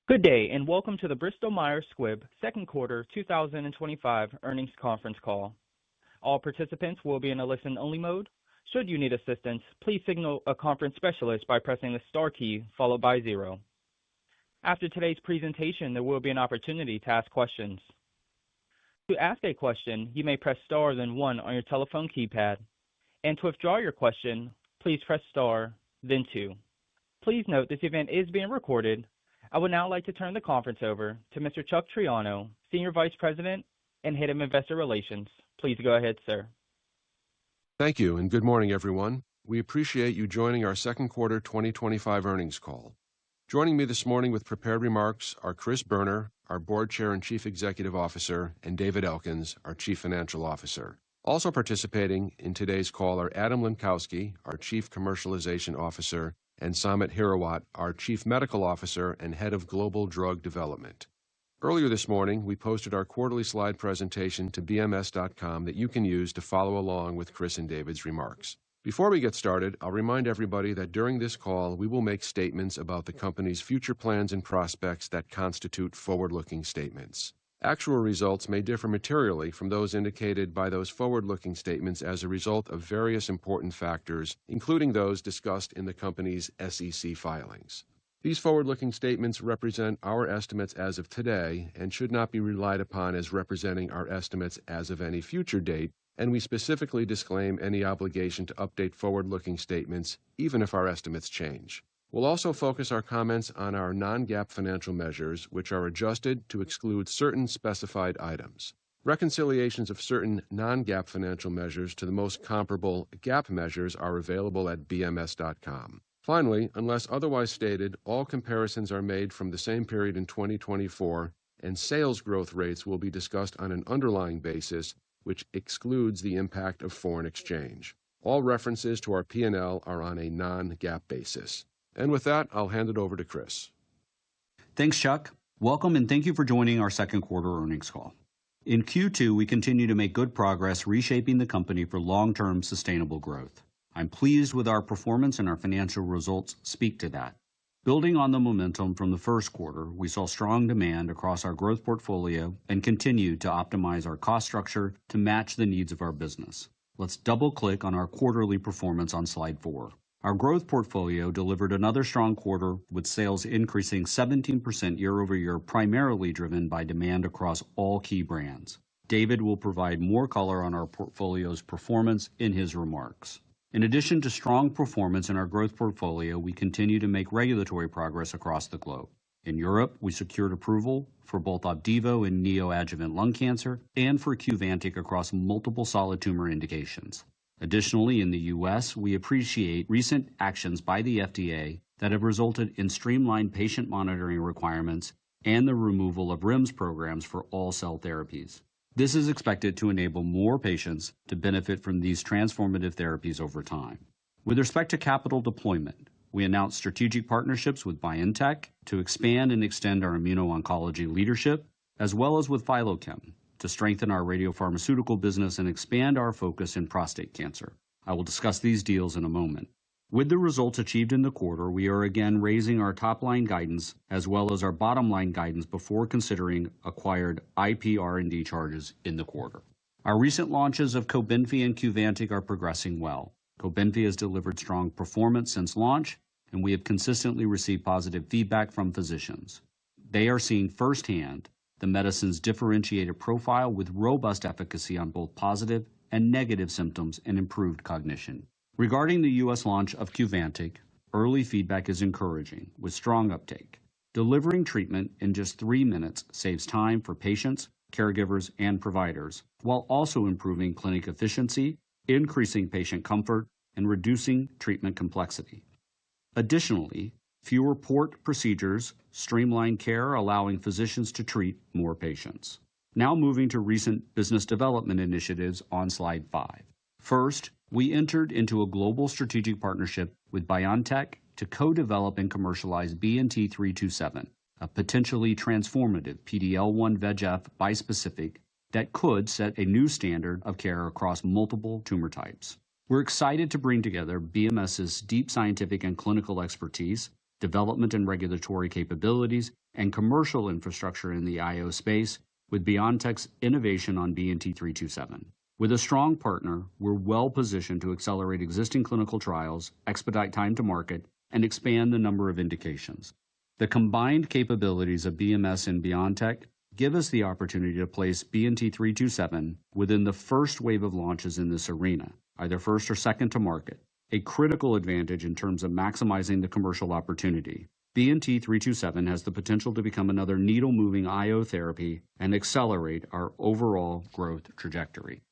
Good day, and welcome to the Bristol-Myers Squibb second quarter 2025 earnings conference call. All participants will be in a listen-only mode. Should you need assistance, please signal a conference specialist by pressing the star key followed by 0. After today's presentation, there will be an opportunity to ask questions. To ask a question, you may press star then 1 on your telephone keypad, and to withdraw your question, please press star then 2. Please note this event is being recorded. I would now like to turn the conference over to Mr. Chuck Triano, Senior Vice President and Head of Investor Relations. Please go ahead, sir. Thank you, and good morning, everyone. We appreciate you joining our second quarter 2025 earnings call. Joining me this morning with prepared remarks are Chris Boerner, our Board Chair and Chief Executive Officer, and David Elkins, our Chief Financial Officer. Also participating in today's call are Adam Lenkowsky, our Chief Commercialization Officer, and Samit Hirawat, our Chief Medical Officer and Head of Global Drug Development. Earlier this morning, we posted our quarterly slide presentation to bms.com that you can use to follow along with Chris and David's remarks. Before we get started, I'll remind everybody that during this call, we will make statements about the company's future plans and prospects that constitute forward-looking statements. Actual results may differ materially from those indicated by those forward-looking statements as a result of various important factors, including those discussed in the company's SEC filings. These forward-looking statements represent our estimates as of today and should not be relied upon as representing our estimates as of any future date, and we specifically disclaim any obligation to update forward-looking statements, even if our estimates change. We'll also focus our comments on our non-GAAP financial measures, which are adjusted to exclude certain specified items. Reconciliations of certain non-GAAP financial measures to the most comparable GAAP measures are available at bms.com. Finally, unless otherwise stated, all comparisons are made from the same period in 2024, and sales growth rates will be discussed on an underlying basis, which excludes the impact of foreign exchange. All references to our P&L are on a non-GAAP basis. And with that, I'll hand it over to Chris. Thanks, Chuck. Welcome and thank you for joining our second quarter earnings call. In Q2, we continue to make good progress reshaping the company for long-term sustainable growth. I'm pleased with our performance and our financial results speak to that. Building on the momentum from the first quarter, we saw strong demand across our growth portfolio and continue to optimize our cost structure to match the needs of our business. Let's double-click on our quarterly performance on slide 4. Our growth portfolio delivered another strong quarter with sales increasing 17% year-over-year, primarily driven by demand across all key brands. David will provide more color on our portfolio's performance in his remarks. In addition to strong performance in our growth portfolio, we continue to make regulatory progress across the globe. In Europe, we secured approval for both Opdivo in neoadjuvant lung cancer and for Qvantig across multiple solid tumor indications. Additionally, in the U.S., we appreciate recent actions by the FDA that have resulted in streamlined patient monitoring requirements and the removal of REMS programs for all cell therapies. This is expected to enable more patients to benefit from these transformative therapies over time. With respect to capital deployment, we announced strategic partnerships with BioNTech to expand and extend our immuno-oncology leadership, as well as with Philochem to strengthen our radiopharmaceutical business and expand our focus in prostate cancer. I will discuss these deals in a moment. With the results achieved in the quarter, we are again raising our top-line guidance as well as our bottom-line guidance before considering acquired IP R&D charges in the quarter. Our recent launches of Cobenfy and Qvantig are progressing well. Cobenfy has delivered strong performance since launch, and we have consistently received positive feedback from physicians. They are seeing firsthand the medicine's differentiated profile with robust efficacy on both positive and negative symptoms and improved cognition. Regarding the U.S. launch of Qvantig, early feedback is encouraging with strong uptake. Delivering treatment in just 3 minutes saves time for patients, caregivers, and providers, while also improving clinic efficiency, increasing patient comfort, and reducing treatment complexity. Additionally, fewer port procedures streamline care, allowing physicians to treat more patients. Now moving to recent business development initiatives on slide 5. First, we entered into a global strategic partnership with BioNTech to co-develop and commercialize BNT327, a potentially transformative PD-L1 VEGF bispecific that could set a new standard of care across multiple tumor types. We're excited to bring together BMS's deep scientific and clinical expertise development and regulatory capabilities, and commercial infrastructure in the IO space with BioNTech's innovation on BNT327. With a strong partner, we're well positioned to accelerate existing clinical trials, expedite time to market, and expand the number of indications. The combined capabilities of BMS and BioNTech give us the opportunity to place BNT327 within the first wave of launches in this arena, either first or second to market, a critical advantage in terms of maximizing the commercial opportunity. BNT327 has the potential to become another needle-moving IO therapy and accelerate our overall growth trajectory.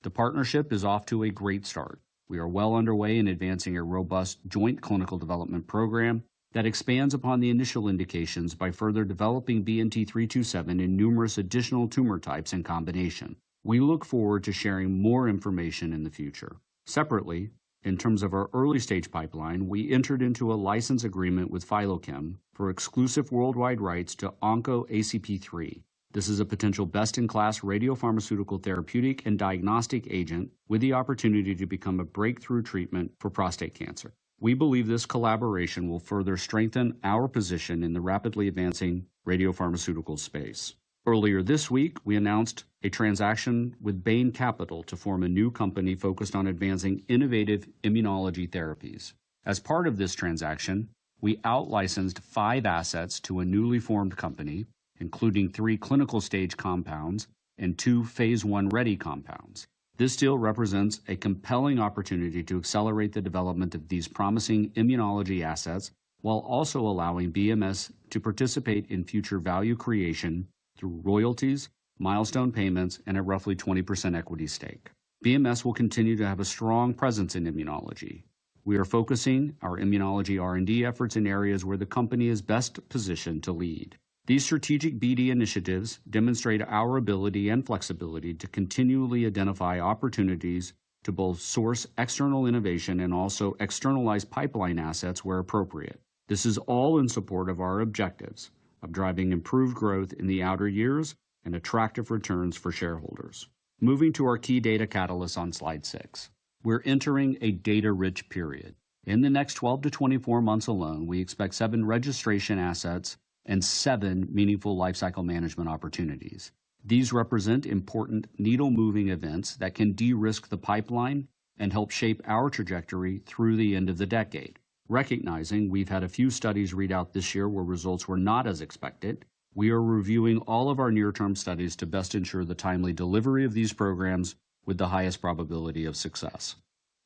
The partnership is off to a great start. We are well underway in advancing a robust joint clinical development program that expands upon the initial indications by further developing BNT327 in numerous additional tumor types in combination. We look forward to sharing more information in the future. Separately, in terms of our early-stage pipeline, we entered into a license agreement with Philochem for exclusive worldwide rights to OncoACP3. This is a potential best-in-class radiopharmaceutical therapeutic and diagnostic agent with the opportunity to become a breakthrough treatment for prostate cancer. We believe this collaboration will further strengthen our position in the rapidly advancing radiopharmaceutical space. Earlier this week, we announced a transaction with Bain Capital to form a new company focused on advancing innovative immunology therapies. As part of this transaction, we out-licensed 5 assets to a newly formed company, including 3 clinical stage compounds and 2 phase 1 ready compounds. This deal represents a compelling opportunity to accelerate the development of these promising immunology assets while also allowing BMS to participate in future value creation through royalties, milestone payments, and a roughly 20% equity stake. BMS will continue to have a strong presence in immunology. We are focusing our immunology R&D efforts in areas where the company is best positioned to lead. These strategic BD initiatives demonstrate our ability and flexibility to continually identify opportunities to both source external innovation and also externalize pipeline assets where appropriate. This is all in support of our objectives of driving improved growth in the outer years and attractive returns for shareholders. Moving to our key data catalysts on slide 6. We're entering a data-rich period. In the next 12 to 24 months alone, we expect 7 registration assets and 7 meaningful lifecycle management opportunities. These represent important needle-moving events that can de-risk the pipeline and help shape our trajectory through the end of the decade. Recognizing we've had a few studies read out this year where results were not as expected, we are reviewing all of our near-term studies to best ensure the timely delivery of these programs with the highest probability of success.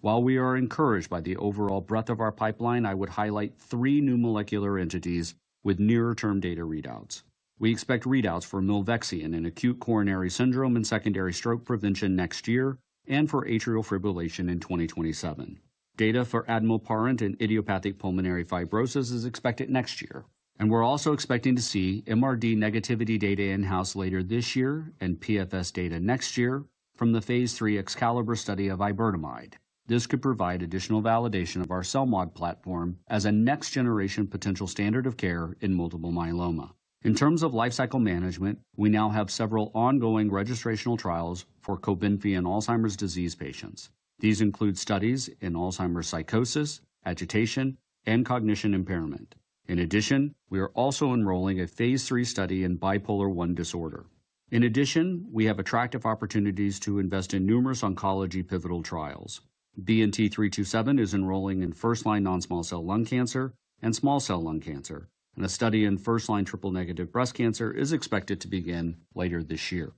While we are encouraged by the overall breadth of our pipeline, I would highlight 3 new molecular entities with nearer-term data readouts. We expect readouts for milvexian in acute coronary syndrome and secondary stroke prevention next year, and for atrial fibrillation in 2027. Data for admilparant in idiopathic pulmonary fibrosis is expected next year. And we're also expecting to see MRD negativity data in-house later this year and PFS data next year from the phase 3 Excalibur study of iberdomide. This could provide additional validation of our CellMod platform as a next-generation potential standard of care in multiple myeloma. In terms of lifecycle management, we now have several ongoing registrational trials for Cobenfy in Alzheimer's disease patients. These include studies in Alzheimer's psychosis, agitation, and cognition impairment. In addition, we are also enrolling a phase 3 study in bipolar I disorder. In addition, we have attractive opportunities to invest in numerous oncology pivotal trials. BNT327 is enrolling in first-line non-small cell lung cancer and small cell lung cancer, and a study in first-line triple-negative breast cancer is expected to begin later this year.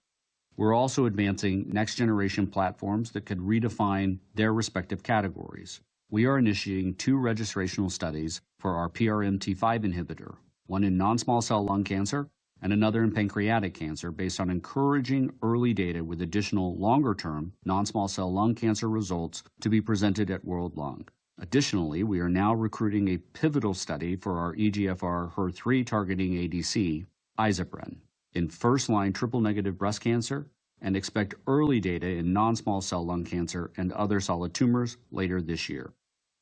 We're also advancing next-generation platforms that could redefine their respective categories. We are initiating 2 registrational studies for our PRMT5 inhibitor, one in non-small cell lung cancer and another in pancreatic cancer based on encouraging early data with additional longer-term non-small cell lung cancer results to be presented at World Lung. Additionally, we are now recruiting a pivotal study for our EGFR HER3 targeting ADC, Izepren, in first-line triple-negative breast cancer and expect early data in non-small cell lung cancer and other solid tumors later this year.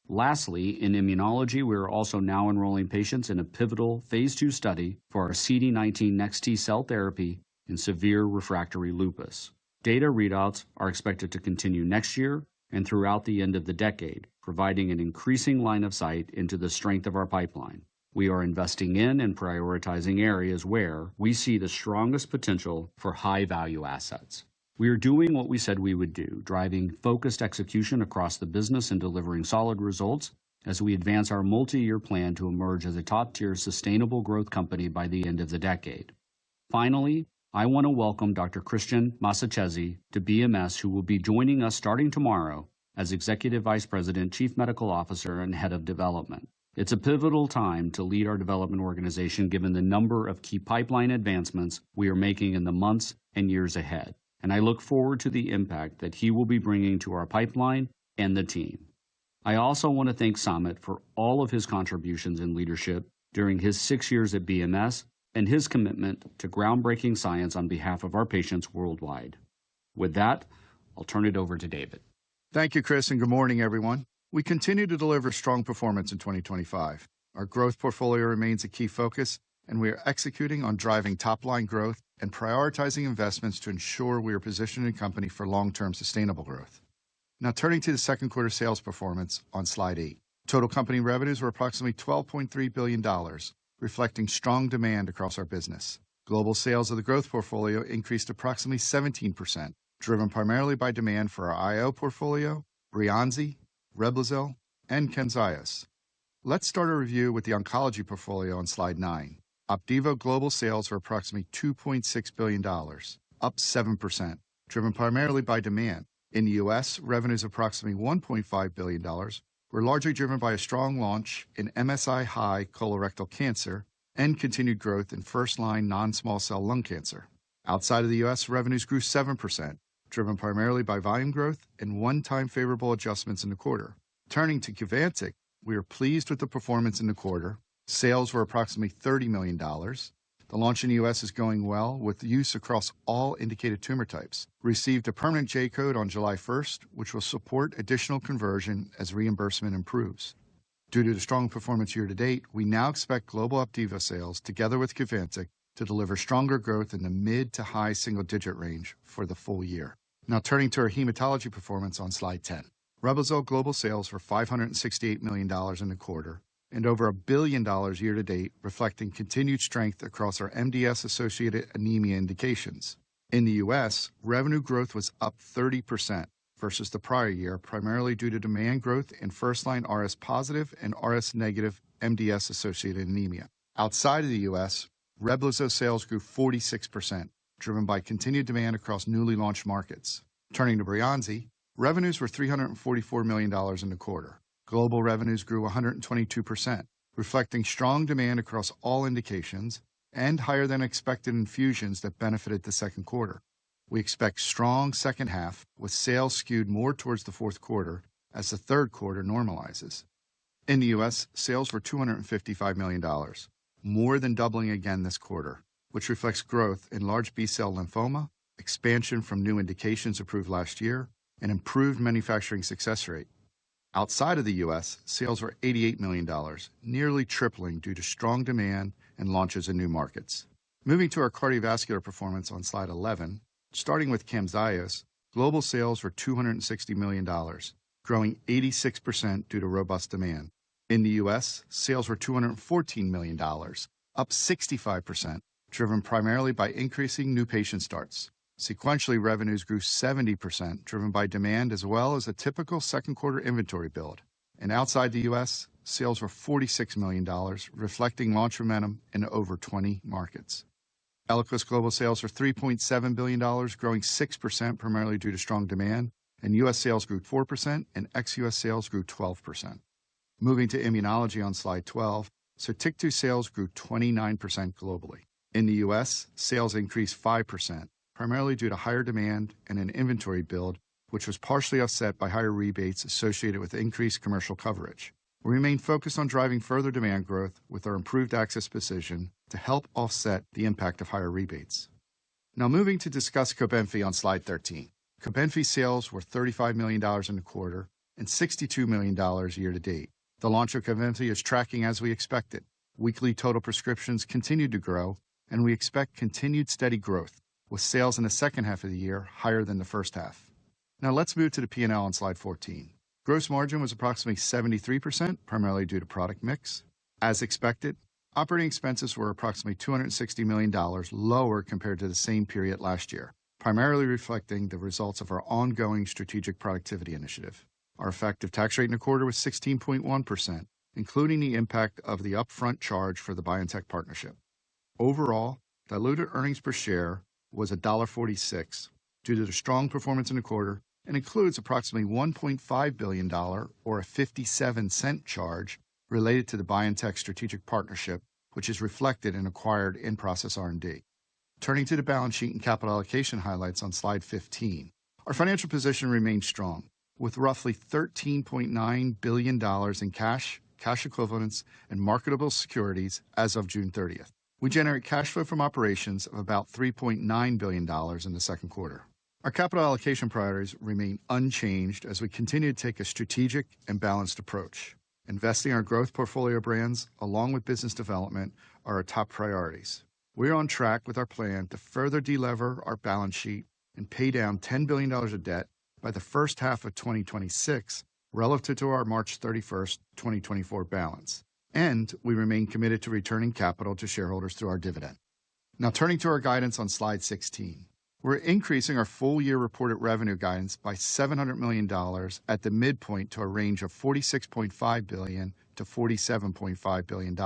Lastly, in immunology, we are also now enrolling patients in a pivotal phase 2 study for our CD19 NEX-T cell therapy in severe refractory lupus. Data readouts are expected to continue next year and throughout the end of the decade, providing an increasing line of sight into the strength of our pipeline. We are investing in and prioritizing areas where we see the strongest potential for high-value assets. We are doing what we said we would do, driving focused execution across the business and delivering solid results as we advance our multi-year plan to emerge as a top-tier sustainable growth company by the end of the decade. Finally, I want to welcome Dr. Christian Massachesi to BMS, who will be joining us starting tomorrow as Executive Vice President, Chief Medical Officer, and Head of Development. It's a pivotal time to lead our development organization given the number of key pipeline advancements we are making in the months and years ahead, and I look forward to the impact that he will be bringing to our pipeline and the team. I also want to thank Samit for all of his contributions and leadership during his 6 years at BMS and his commitment to groundbreaking science on behalf of our patients worldwide. With that, I'll turn it over to David. Thank you, Chris, and good morning, everyone. We continue to deliver strong performance in 2025. Our growth portfolio remains a key focus, and we are executing on driving top-line growth and prioritizing investments to ensure we are positioning the company for long-term sustainable growth. Now, turning to the second quarter sales performance on slide 8. Total company revenues were approximately $12.3 billion, reflecting strong demand across our business. Global sales of the growth portfolio increased approximately 17%, driven primarily by demand for our IO portfolio, Breyanzi, Reblozyl, and Camzyos. Let's start a review with the oncology portfolio on slide 9. Opdivo global sales were approximately $2.6 billion, up 7%, driven primarily by demand. In the U.S., revenues of approximately $1.5 billion were largely driven by a strong launch in MSI-high colorectal cancer and continued growth in first-line non-small cell lung cancer. Outside of the U.S., revenues grew 7%, driven primarily by volume growth and one-time favorable adjustments in the quarter. Turning to Qvantig, we are pleased with the performance in the quarter. Sales were approximately $30 million. The launch in the U.S. is going well, with use across all indicated tumor types. Received a permanent J-code on July 1st, which will support additional conversion as reimbursement improves. Due to the strong performance year to date, we now expect global Opdivo sales, together with Qvantig, to deliver stronger growth in the mid to high single-digit range for the full year. Now turning to our hematology performance on slide 10. Reblozyl global sales were $568 million in the quarter, and over $1 billion year to date, reflecting continued strength across our MDS-associated anemia indications. In the U.S., revenue growth was up 30% versus the prior year, primarily due to demand growth in first-line RS-positive and RS-negative MDS-associated anemia. Outside of the U.S., Reblozyl sales grew 46%, driven by continued demand across newly launched markets. Turning to Breyanzi, revenues were $344 million in the quarter. Global revenues grew 122%, reflecting strong demand across all indications and higher than expected infusions that benefited the second quarter. We expect strong second half, with sales skewed more towards the fourth quarter as the third quarter normalizes. In the U.S., sales were $255 million, more than doubling again this quarter, which reflects growth in large B-cell lymphoma, expansion from new indications approved last year, and improved manufacturing success rate. Outside of the U.S., sales were $88 million, nearly tripling due to strong demand and launches in new markets. Moving to our cardiovascular performance on slide 11, starting with Camzyos, global sales were $260 million, growing 86% due to robust demand. In the U.S., sales were $214 million, up 65%, driven primarily by increasing new patient starts. Sequentially, revenues grew 70%, driven by demand as well as a typical second quarter inventory build. And outside the U.S., sales were $46 million, reflecting launch momentum in over 20 markets. Eliquis global sales were $3.7 billion, growing 6% primarily due to strong demand, and U.S. sales grew 4% and ex-U.S. sales grew 12%. Moving to immunology on slide 12, Sotyktu sales grew 29% globally. In the U.S., sales increased 5%, primarily due to higher demand and an inventory build, which was partially offset by higher rebates associated with increased commercial coverage. We remain focused on driving further demand growth with our improved access position to help offset the impact of higher rebates. Now moving to discuss Cobenfy on slide 13. Cobenfy sales were $35 million in the quarter and $62 million year to date. The launch of Cobenfy is tracking as we expected. Weekly total prescriptions continue to grow, and we expect continued steady growth, with sales in the second half of the year higher than the first half. Now let's move to the P&L on slide 14. Gross margin was approximately 73%, primarily due to product mix. As expected, Operating expenses were approximately $260 million lower compared to the same period last year, primarily reflecting the results of our ongoing strategic productivity initiative. Our effective tax rate in the quarter was 16.1%, including the impact of the upfront charge for the BioNTech partnership. Overall, diluted earnings per share was $1.46 due to the strong performance in the quarter and includes approximately $1.5 billion or a 57-cent charge related to the BioNTech strategic partnership, which is reflected in acquired in-process R&D. Turning to the balance sheet and capital allocation highlights on slide 15. Our financial position remains strong, with roughly $13.9 billion in cash equivalents, and marketable securities as of June 30th. We generate cash flow from operations of about $3.9 billion in the second quarter. Our capital allocation priorities remain unchanged as we continue to take a strategic and balanced approach. Investing in our growth portfolio brands, along with business development, are our top priorities. We are on track with our plan to further delever our balance sheet and pay down $10 billion of debt by the first half of 2026 relative to our March 31st, 2024 balance. And we remain committed to returning capital to shareholders through our dividend. Now turning to our guidance on slide 16. We're increasing our full-year reported revenue guidance by $700 million at the midpoint to a range of $46.5 billion to $47.5 billion,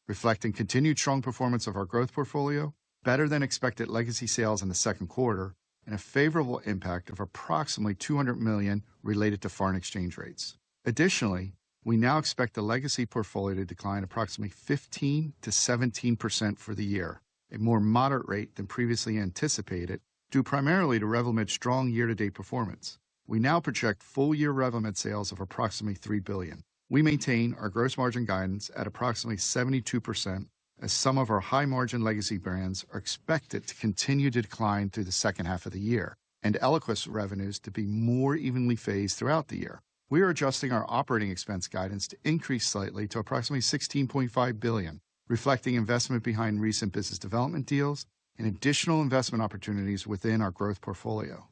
reflecting continued strong performance of our growth portfolio, better than expected legacy sales in the second quarter, and a favorable impact of approximately $200 million related to foreign exchange rates. Additionally, we now expect the legacy portfolio to decline approximately 15 to 17% for the year, a more moderate rate than previously anticipated, due primarily to Revlimid's strong year-to-date performance. We now project full-year Revlimid sales of approximately $3 billion. We maintain our gross margin guidance at approximately 72%, as some of our high-margin legacy brands are expected to continue to decline through the second half of the year, and Eliquis revenues to be more evenly phased throughout the year. We are adjusting our operating expense guidance to increase slightly to approximately $16.5 billion, reflecting investment behind recent business development deals and additional investment opportunities within our growth portfolio.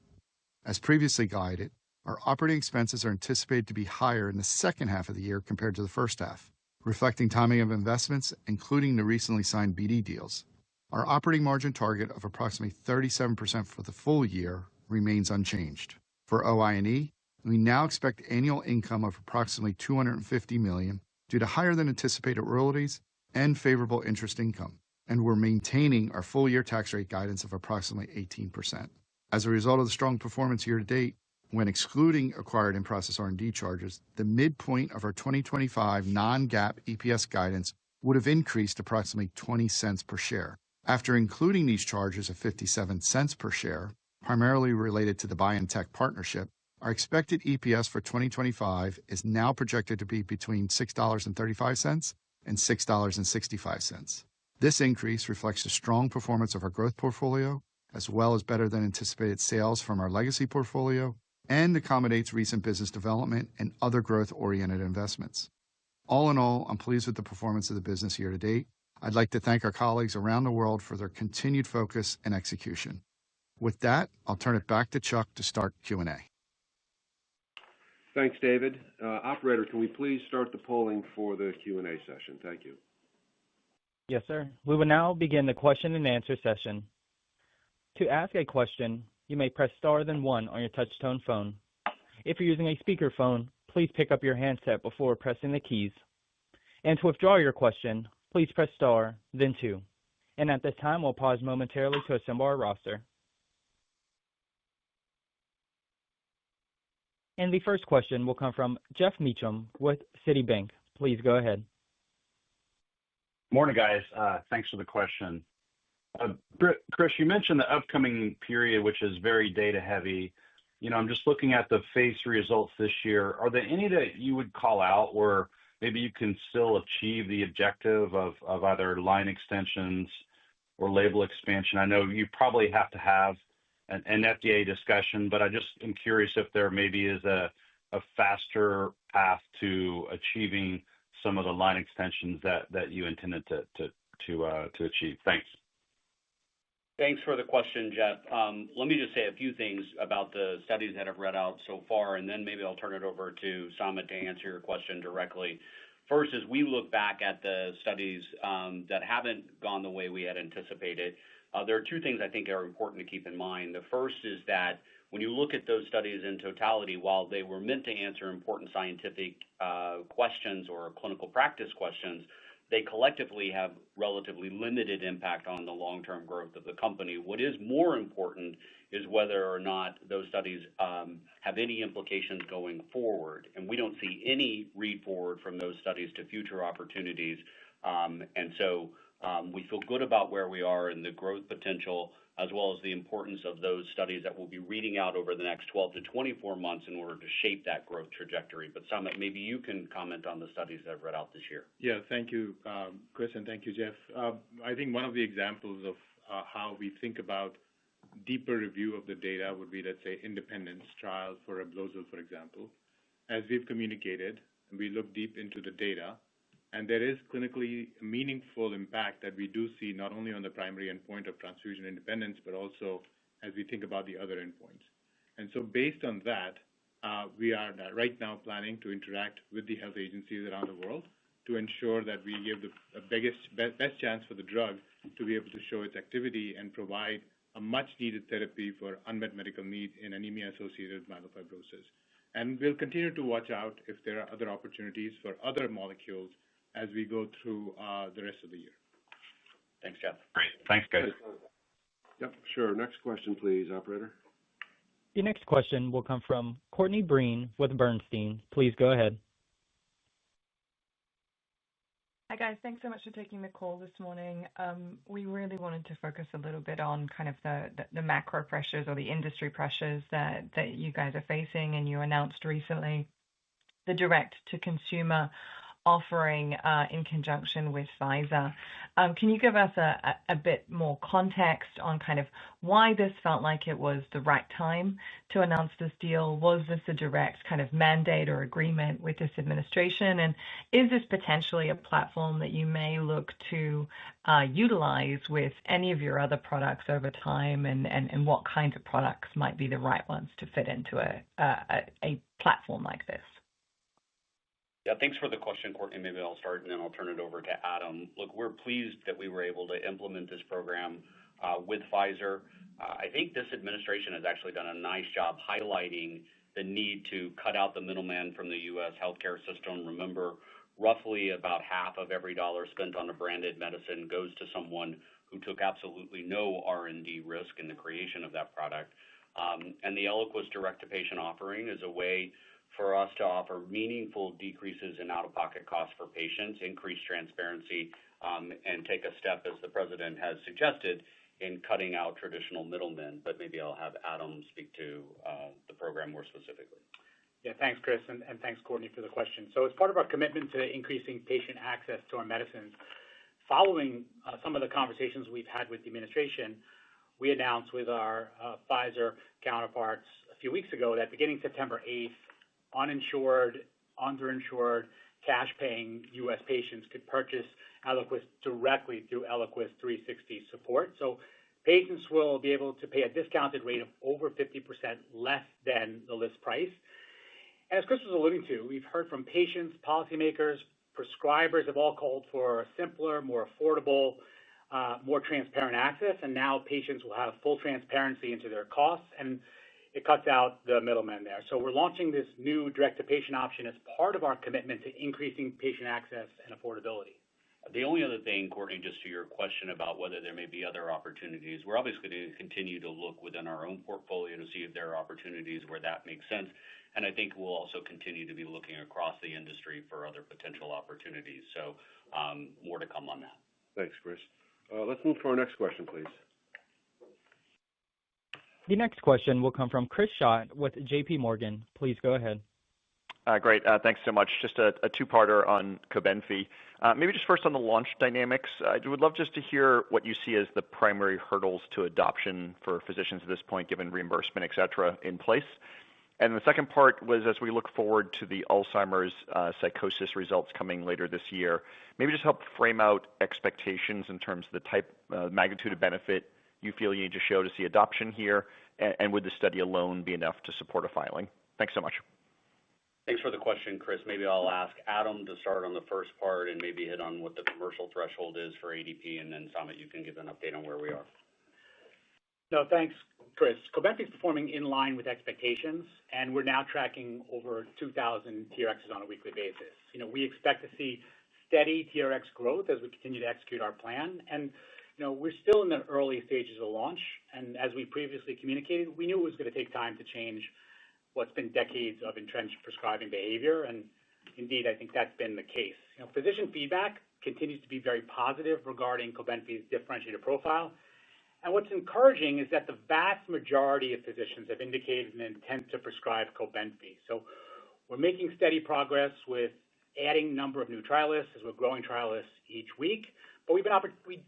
As previously guided, our operating expenses are anticipated to be higher in the second half of the year compared to the first half, reflecting timing of investments, including the recently signed BD deals. Our operating margin target of approximately 37% for the full year remains unchanged. For OI&E, we now expect annual income of approximately $250 million due to higher than anticipated royalties and favorable interest income, and we're maintaining our full-year tax rate guidance of approximately 18%. As a result of the strong performance year-to-date, when excluding acquired in-process R&D charges, the midpoint of our 2025 non-GAAP EPS guidance would have increased approximately 20 cents per share. After including these charges of 57 cents per share, primarily related to the BioNTech partnership, our expected EPS for 2025 is now projected to be between $6.35 and $6.65. This increase reflects the strong performance of our growth portfolio, as well as better than anticipated sales from our legacy portfolio, and accommodates recent business development and other growth-oriented investments. All in all, I'm pleased with the performance of the business year to date. I'd like to thank our colleagues around the world for their continued focus and execution. With that, I'll turn it back to Chuck to start Q&A. Thanks, David. Operator, can we please start the polling for the Q&A session? Thank you. Yes, sir. We will now begin the question and answer session. To ask a question, you may press star then one on your touch-tone phone. If you're using a speakerphone, please pick up your handset before pressing the keys. And to withdraw your question, please press star, then two. And at this time, we'll pause momentarily to assemble our roster. And the first question will come from Geoff Meacham with Citibank. Please go ahead. Morning, guys. Thanks for the question. Chris, you mentioned the upcoming period, which is very data heavy. I'm just looking at the phase 3 results this year. Are there any that you would call out where maybe you can still achieve the objective of either line extensions or label expansion? I know you probably have to have an FDA discussion, but I just am curious if there maybe is a faster path to achieving some of the line extensions that you intended to achieve. Thanks. Thanks for the question, Jeff. Let me just say a few things about the studies that have read out so far, and then maybe I'll turn it over to Samit to answer your question directly. First, as we look back at the studies that haven't gone the way we had anticipated, there are two things I think are important to keep in mind. The first is that when you look at those studies in totality, while they were meant to answer important scientific questions or clinical practice questions, they collectively have relatively limited impact on the long-term growth of the company. What is more important is whether or not those studies have any implications going forward. And we don't see any read forward from those studies to future opportunities. We feel good about where we are and the growth potential, as well as the importance of those studies that we'll be reading out over the next 12 to 24 months in order to shape that growth trajectory. But Samit, maybe you can comment on the studies that I've read out this year. Yeah, thank you, Chris, and thank you, Jeff. I think one of the examples of how we think about deeper review of the data would be, let's say, independence trials for Reblozyl, for example. As we've communicated, we look deep into the data, and there is clinically meaningful impact that we do see not only on the primary endpoint of transfusion independence, but also as we think about the other endpoints. And so based on that, we are right now planning to interact with the health agencies around the world to ensure that we give the best chance for the drug to be able to show its activity and provide a much-needed therapy for unmet medical need in anemia-associated myelofibrosis. And we'll continue to watch out if there are other opportunities for other molecules as we go through the rest of the year. Thanks, Jeff. Great. Thanks, guys. Yep, sure. Next question, please, operator. The next question will come from Courtney Breen with Bernstein. Please go ahead. Hi, guys. Thanks so much for taking the call this morning. We really wanted to focus a little bit on kind of the macro pressures or the industry pressures that you guys are facing, and you announced recently the direct-to-consumer offering in conjunction with Pfizer. Can you give us a bit more context on kind of why this felt like it was the right time to announce this deal? Was this a direct kind of mandate or agreement with this administration? And is this potentially a platform that you may look to utilize with any of your other products over time? And what kinds of products might be the right ones to fit into a platform like this? Yeah, thanks for the question, Courtney. Maybe I'll start and then I'll turn it over to Adam. Look, we're pleased that we were able to implement this program with Pfizer. I think this administration has actually done a nice job highlighting the need to cut out the middleman from the U.S. healthcare system. Remember, roughly about half of every dollar spent on a branded medicine goes to someone who took absolutely no R&D risk in the creation of that product. And the Eliquis direct-to-patient offering is a way for us to offer meaningful decreases in out-of-pocket costs for patients, increase transparency, and take a step, as the president has suggested, in cutting out traditional middlemen. But maybe I'll have Adam speak to the program more specifically. Yeah, thanks, Chris, and thanks, Courtney, for the question. So as part of our commitment to increasing patient access to our medicines, following some of the conversations we've had with the administration, we announced with our Pfizer counterparts a few weeks ago that beginning September 8th, uninsured, underinsured, cash-paying U.S. patients could purchase Eliquis directly through Eliquis 360 support. So patients will be able to pay a discounted rate of over 50% less than the list price. And as Chris was alluding to, we've heard from patients, policymakers, prescribers have all called for simpler, more affordable, more transparent access, and now patients will have full transparency into their costs, and it cuts out the middleman there. So we're launching this new direct-to-patient option as part of our commitment to increasing patient access and affordability. The only other thing, Courtney, just to your question about whether there may be other opportunities, we're obviously going to continue to look within our own portfolio to see if there are opportunities where that makes sense. And I think we'll also continue to be looking across the industry for other potential opportunities. So more to come on that. Thanks, Chris. Let's move to our next question, please. The next question will come from Chris Schott with J.P. Morgan. Please go ahead. Great. Thanks so much. Just a two-parter on Cobenfy. Maybe just first on the launch dynamics. I would love just to hear what you see as the primary hurdles to adoption for physicians at this point, given reimbursement, et cetera, in place. And the second part was, as we look forward to the Alzheimer's psychosis results coming later this year, maybe just help frame out expectations in terms of the magnitude of benefit you feel you need to show to see adoption here, and would the study alone be enough to support a filing? Thanks so much. Thanks for the question, Chris. Maybe I'll ask Adam to start on the first part and maybe hit on what the commercial threshold is for ADP, and then Samit, you can give an update on where we are. No, thanks, Chris. Cobenfy is performing in line with expectations, and we're now tracking over 2,000 TRXs on a weekly basis. We expect to see steady TRX growth as we continue to execute our plan. And, we're still in the early stages of launch. And as we previously communicated, we knew it was going to take time to change what's been decades of entrenched prescribing behavior. And indeed, I think that's been the case. Physician feedback continues to be very positive regarding Cobenfy's differentiated profile. And what's encouraging is that the vast majority of physicians have indicated an intent to prescribe Cobenfy. So we're making steady progress with adding number of new trialists as we're growing trialists each week. But we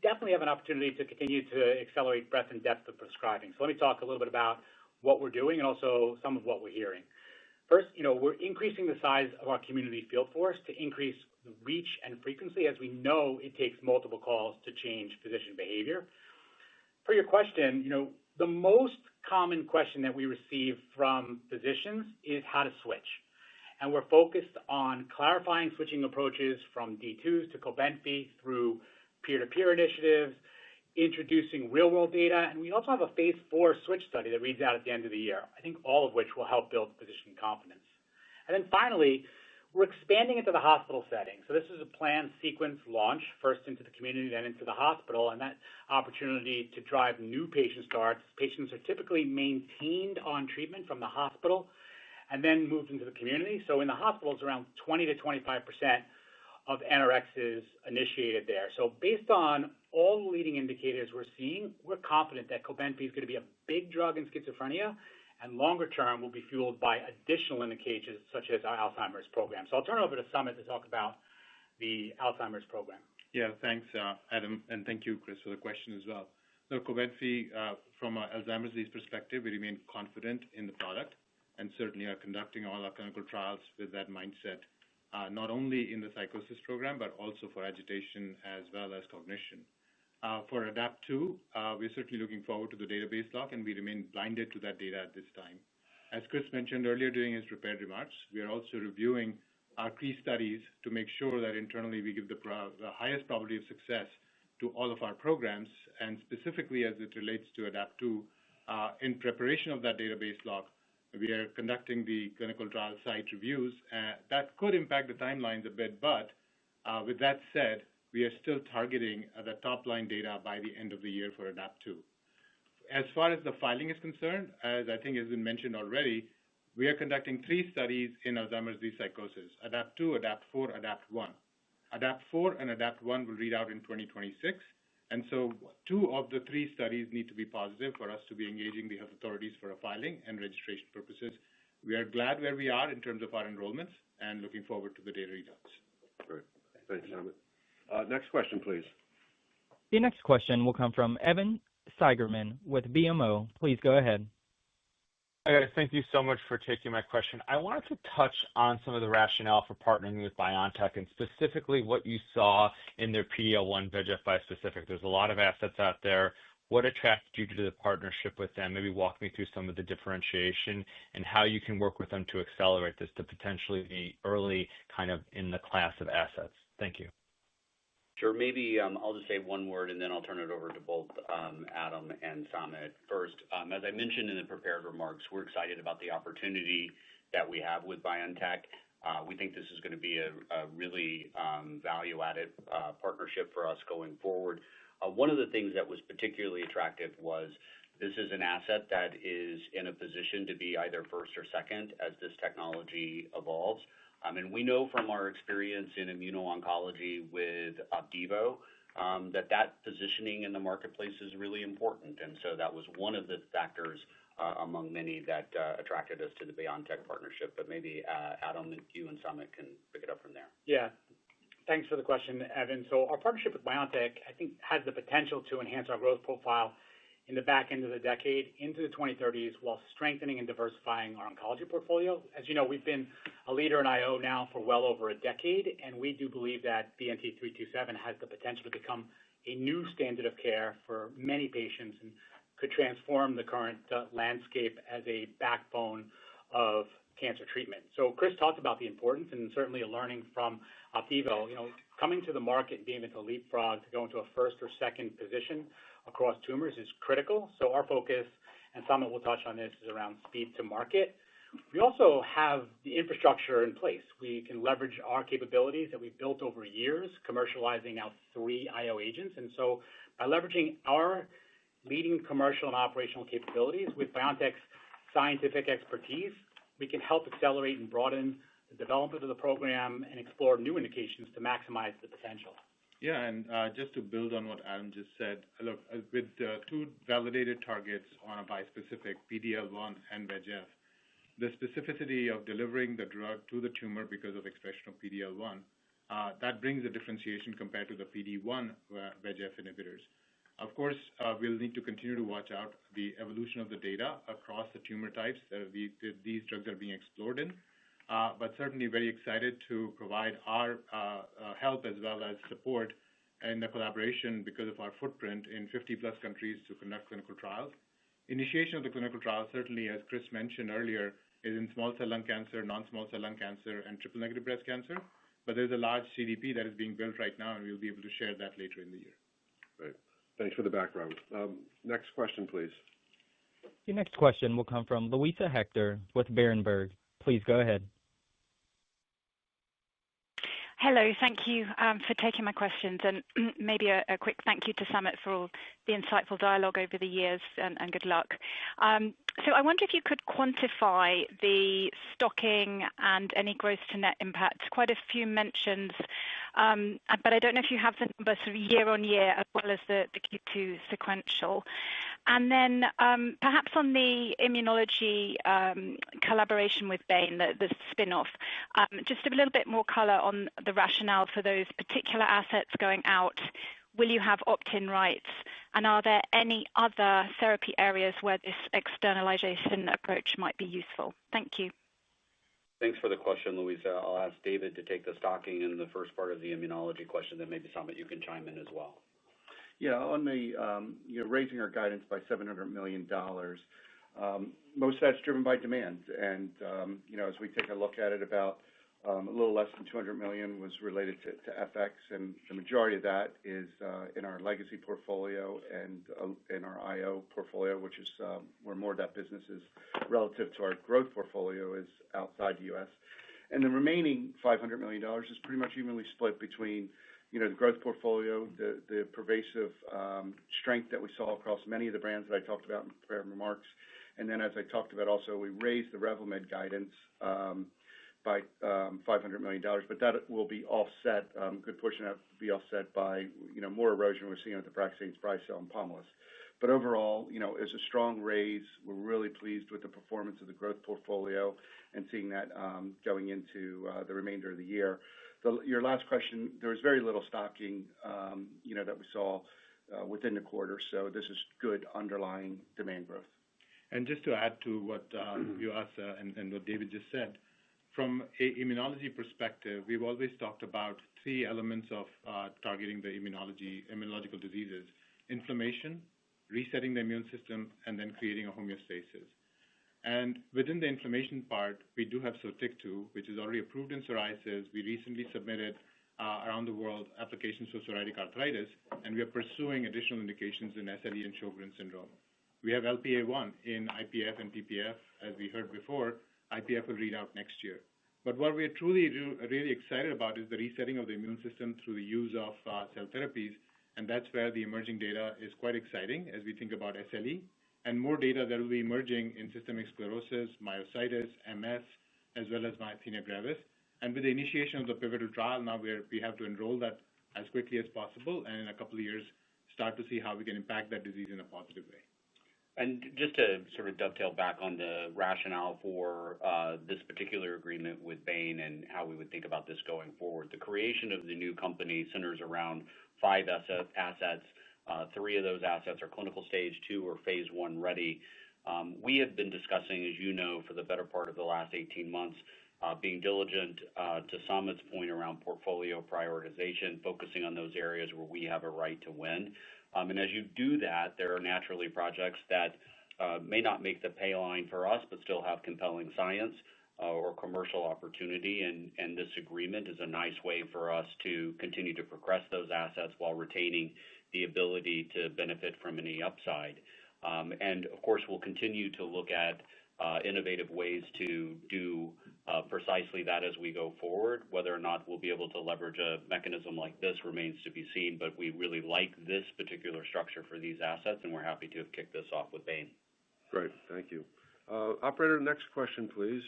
definitely have an opportunity to continue to accelerate breadth and depth of prescribing. So let me talk a little bit about what we're doing and also some of what we're hearing. First, we're increasing the size of our community field force to increase the reach and frequency, as we know it takes multiple calls to change physician behavior. For your question, the most common question that we receive from physicians is how to switch. And we're focused on clarifying switching approaches from D2s to Cobenfy through peer-to-peer initiatives, introducing real-world data, and we also have a phase 4 switch study that reads out at the end of the year, I think all of which will help build physician confidence. And then finally, we're expanding into the hospital setting. So this is a planned sequence launch, first into the community, then into the hospital, and that opportunity to drive new patient starts. Patients are typically maintained on treatment from the hospital and then moved into the community. So in the hospitals, around 20 to 25% of NRXs initiated there. So based on all the leading indicators we're seeing, we're confident that Cobenfy is going to be a big drug in schizophrenia, and longer term will be fueled by additional indicators such as our Alzheimer's program. So I'll turn it over to Samit to talk about the Alzheimer's program. Yeah, thanks, Adam, and thank you, Chris, for the question as well. So Cobenfy, from an Alzheimer's disease perspective, we remain confident in the product and certainly are conducting all our clinical trials with that mindset, not only in the psychosis program, but also for agitation as well as cognition. For ADAPT-2, we're certainly looking forward to the database lock, and we remain blinded to that data at this time. As Chris mentioned earlier during his prepared remarks, we are also reviewing our pre-studies to make sure that internally we give the highest probability of success to all of our programs, and specifically as it relates to ADAPT-2, in preparation of that database lock, we are conducting the clinical trial site reviews. That could impact the timelines a bit, but with that said, we are still targeting the top-line data by the end of the year for ADAPT-2. As far as the filing is concerned, as I think has been mentioned already, we are conducting 3 studies in Alzheimer's disease psychosis, ADAPT-2, ADAPT-4, ADAPT-1. ADAPT-4 and ADAPT-1 will read out in 2026, and so 2 of the 3 studies need to be positive for us to be engaging the health authorities for a filing and registration purposes. We are glad where we are in terms of our enrollments and looking forward to the data readouts. Great. Thanks, Samit. Next question, please. The next question will come from Evan Seigerman with BMO. Please go ahead. Hi, guys. Thank you so much for taking my question. I wanted to touch on some of the rationale for partnering with BioNTech and specifically what you saw in their PD-L1 VEGF bispecific. There's a lot of assets out there. What attracted you to the partnership with them? Maybe walk me through some of the differentiation and how you can work with them to accelerate this to potentially be early kind of in the class of assets. Thank you. Sure. Maybe I'll just say one word, and then I'll turn it over to both Adam and Samit. First, as I mentioned in the prepared remarks, we're excited about the opportunity that we have with BioNTech. We think this is going to be a really value-added partnership for us going forward. One of the things that was particularly attractive was this is an asset that is in a position to be either first or second as this technology evolves. And we know from our experience in immuno-oncology with Opdivo that positioning in the marketplace is really important. And so that was one of the factors among many that attracted us to the BioNTech partnership. But maybe Adam, you and Samit can pick it up from there. Yeah. Thanks for the question, Evan. So our partnership with BioNTech, I think, has the potential to enhance our growth profile in the back end of the decade into the 2030s while strengthening and diversifying our oncology portfolio. As you know, we've been a leader in IO now for well over a decade, and we do believe that BNT327 has the potential to become a new standard of care for many patients and could transform the current landscape as a backbone of cancer treatment. So Chris talked about the importance and certainly a learning from Opdivo. Coming to the market and being able to leapfrog to go into a first or second position across tumors is critical. So our focus, and Samit will touch on this, is around speed to market. We also have the infrastructure in place. We can leverage our capabilities that we've built over years, commercializing now 3 IO agents. And so by leveraging our leading commercial and operational capabilities with BioNTech's scientific expertise, we can help accelerate and broaden the development of the program and explore new indications to maximize the potential. Yeah, and just to build on what Adam just said, look, with 2 validated targets on a bispecific, PD-L1 and VEGF, the specificity of delivering the drug to the tumor because of expression of PD-L1, that brings a differentiation compared to the PD-1 VEGF inhibitors. Of course, we'll need to continue to watch out the evolution of the data across the tumor types that these drugs are being explored in, but certainly very excited to provide our help as well as support in the collaboration because of our footprint in 50-plus countries to conduct clinical trials. Initiation of the clinical trial, certainly, as Chris mentioned earlier, is in small cell lung cancer, non-small cell lung cancer, and triple-negative breast cancer. But there's a large CDP that is being built right now, and we'll be able to share that later in the year. Right. Thanks for the background. Next question, please. Your next question will come from Louisa Hector with Berenberg. Please go ahead. Hello, thank you for taking my questions, and maybe a quick thank you to Samit for all the insightful dialogue over the years, and good luck. So I wonder if you could quantify the stocking and any gross to net impact. Quite a few mentions, but I don't know if you have the numbers sort of year on year as well as the Q2 sequential. And then perhaps on the immunology collaboration with Bain, the spin-off, just a little bit more color on the rationale for those particular assets going out. Will you have opt-in rights? And are there any other therapy areas where this externalization approach might be useful? Thank you. Thanks for the question, Louisa. I'll ask David to take the stocking in the first part of the immunology question, then maybe Samit, you can chime in as well. Yeah, on the raising our guidance by $700 million, most of that's driven by demand. And as we take a look at it, about a little less than $200 million was related to FX, and the majority of that is in our legacy portfolio and in our IO portfolio, which is where more of that business is relative to our growth portfolio is outside the U.S. And the remaining $500 million is pretty much evenly split between the growth portfolio, the pervasive strength that we saw across many of the brands that I talked about in prepared remarks. And then, as I talked about also, we raised the Revlimid guidance by $500 million, but that will be offset, a good portion of that will be offset by, more erosion we're seeing with the Praxis, Bricel, and Pomalyst. But overall, it's a strong raise. We're really pleased with the performance of the growth portfolio and seeing that going into the remainder of the year. Your last question, there was very little stocking, that we saw within the quarter. So this is good underlying demand growth. And just to add to what you asked and what David just said, from an immunology perspective, we've always talked about 3 elements of targeting the immunological diseases: inflammation, resetting the immune system, and then creating a homeostasis. And within the inflammation part, we do have Sotyktu, which is already approved in psoriasis. We recently submitted around the world applications for psoriatic arthritis, and we are pursuing additional indications in SLE and Sjogren's syndrome. We have LPA1 in IPF and PPF, as we heard before. IPF will read out next year. But what we're truly really excited about is the resetting of the immune system through the use of cell therapies, and that's where the emerging data is quite exciting as we think about SLE, and more data that will be emerging in systemic sclerosis, myositis, MS, as well as myasthenia gravis. And with the initiation of the pivotal trial, now we have to enroll that as quickly as possible, and in a couple of years, start to see how we can impact that disease in a positive way. And just to sort of dovetail back on the rationale for this particular agreement with Bain and how we would think about this going forward, the creation of the new company centers around 5 assets. 3 of those assets are clinical stage, 2 are phase 1 ready. We have been discussing, as you know, for the better part of the last 18 months, being diligent to Samit's point around portfolio prioritization, focusing on those areas where we have a right to win. And as you do that, there are naturally projects that may not make the pay line for us, but still have compelling science or commercial opportunity, and this agreement is a nice way for us to continue to progress those assets while retaining the ability to benefit from any upside. And of course, we'll continue to look at innovative ways to do precisely that as we go forward. Whether or not we'll be able to leverage a mechanism like this remains to be seen, but we really like this particular structure for these assets, and we're happy to have kicked this off with Bain. Great, thank you. Operator, next question, please.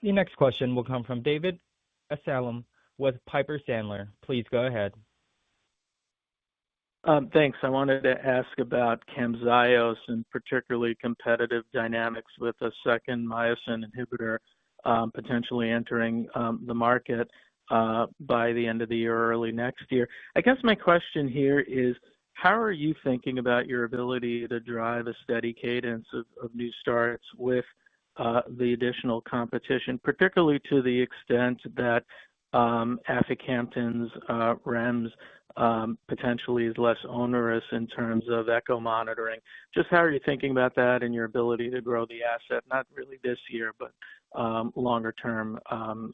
The next question will come from David Amsellem with Piper Sandler. Please go ahead. Thanks. I wanted to ask about Camzyos and particularly competitive dynamics with a second myosin inhibitor potentially entering the market by the end of the year or early next year. I guess my question here is, how are you thinking about your ability to drive a steady cadence of new starts with the additional competition, particularly to the extent that aficamten's REMS potentially is less onerous in terms of echo monitoring? Just how are you thinking about that and your ability to grow the asset, not really this year, but longer term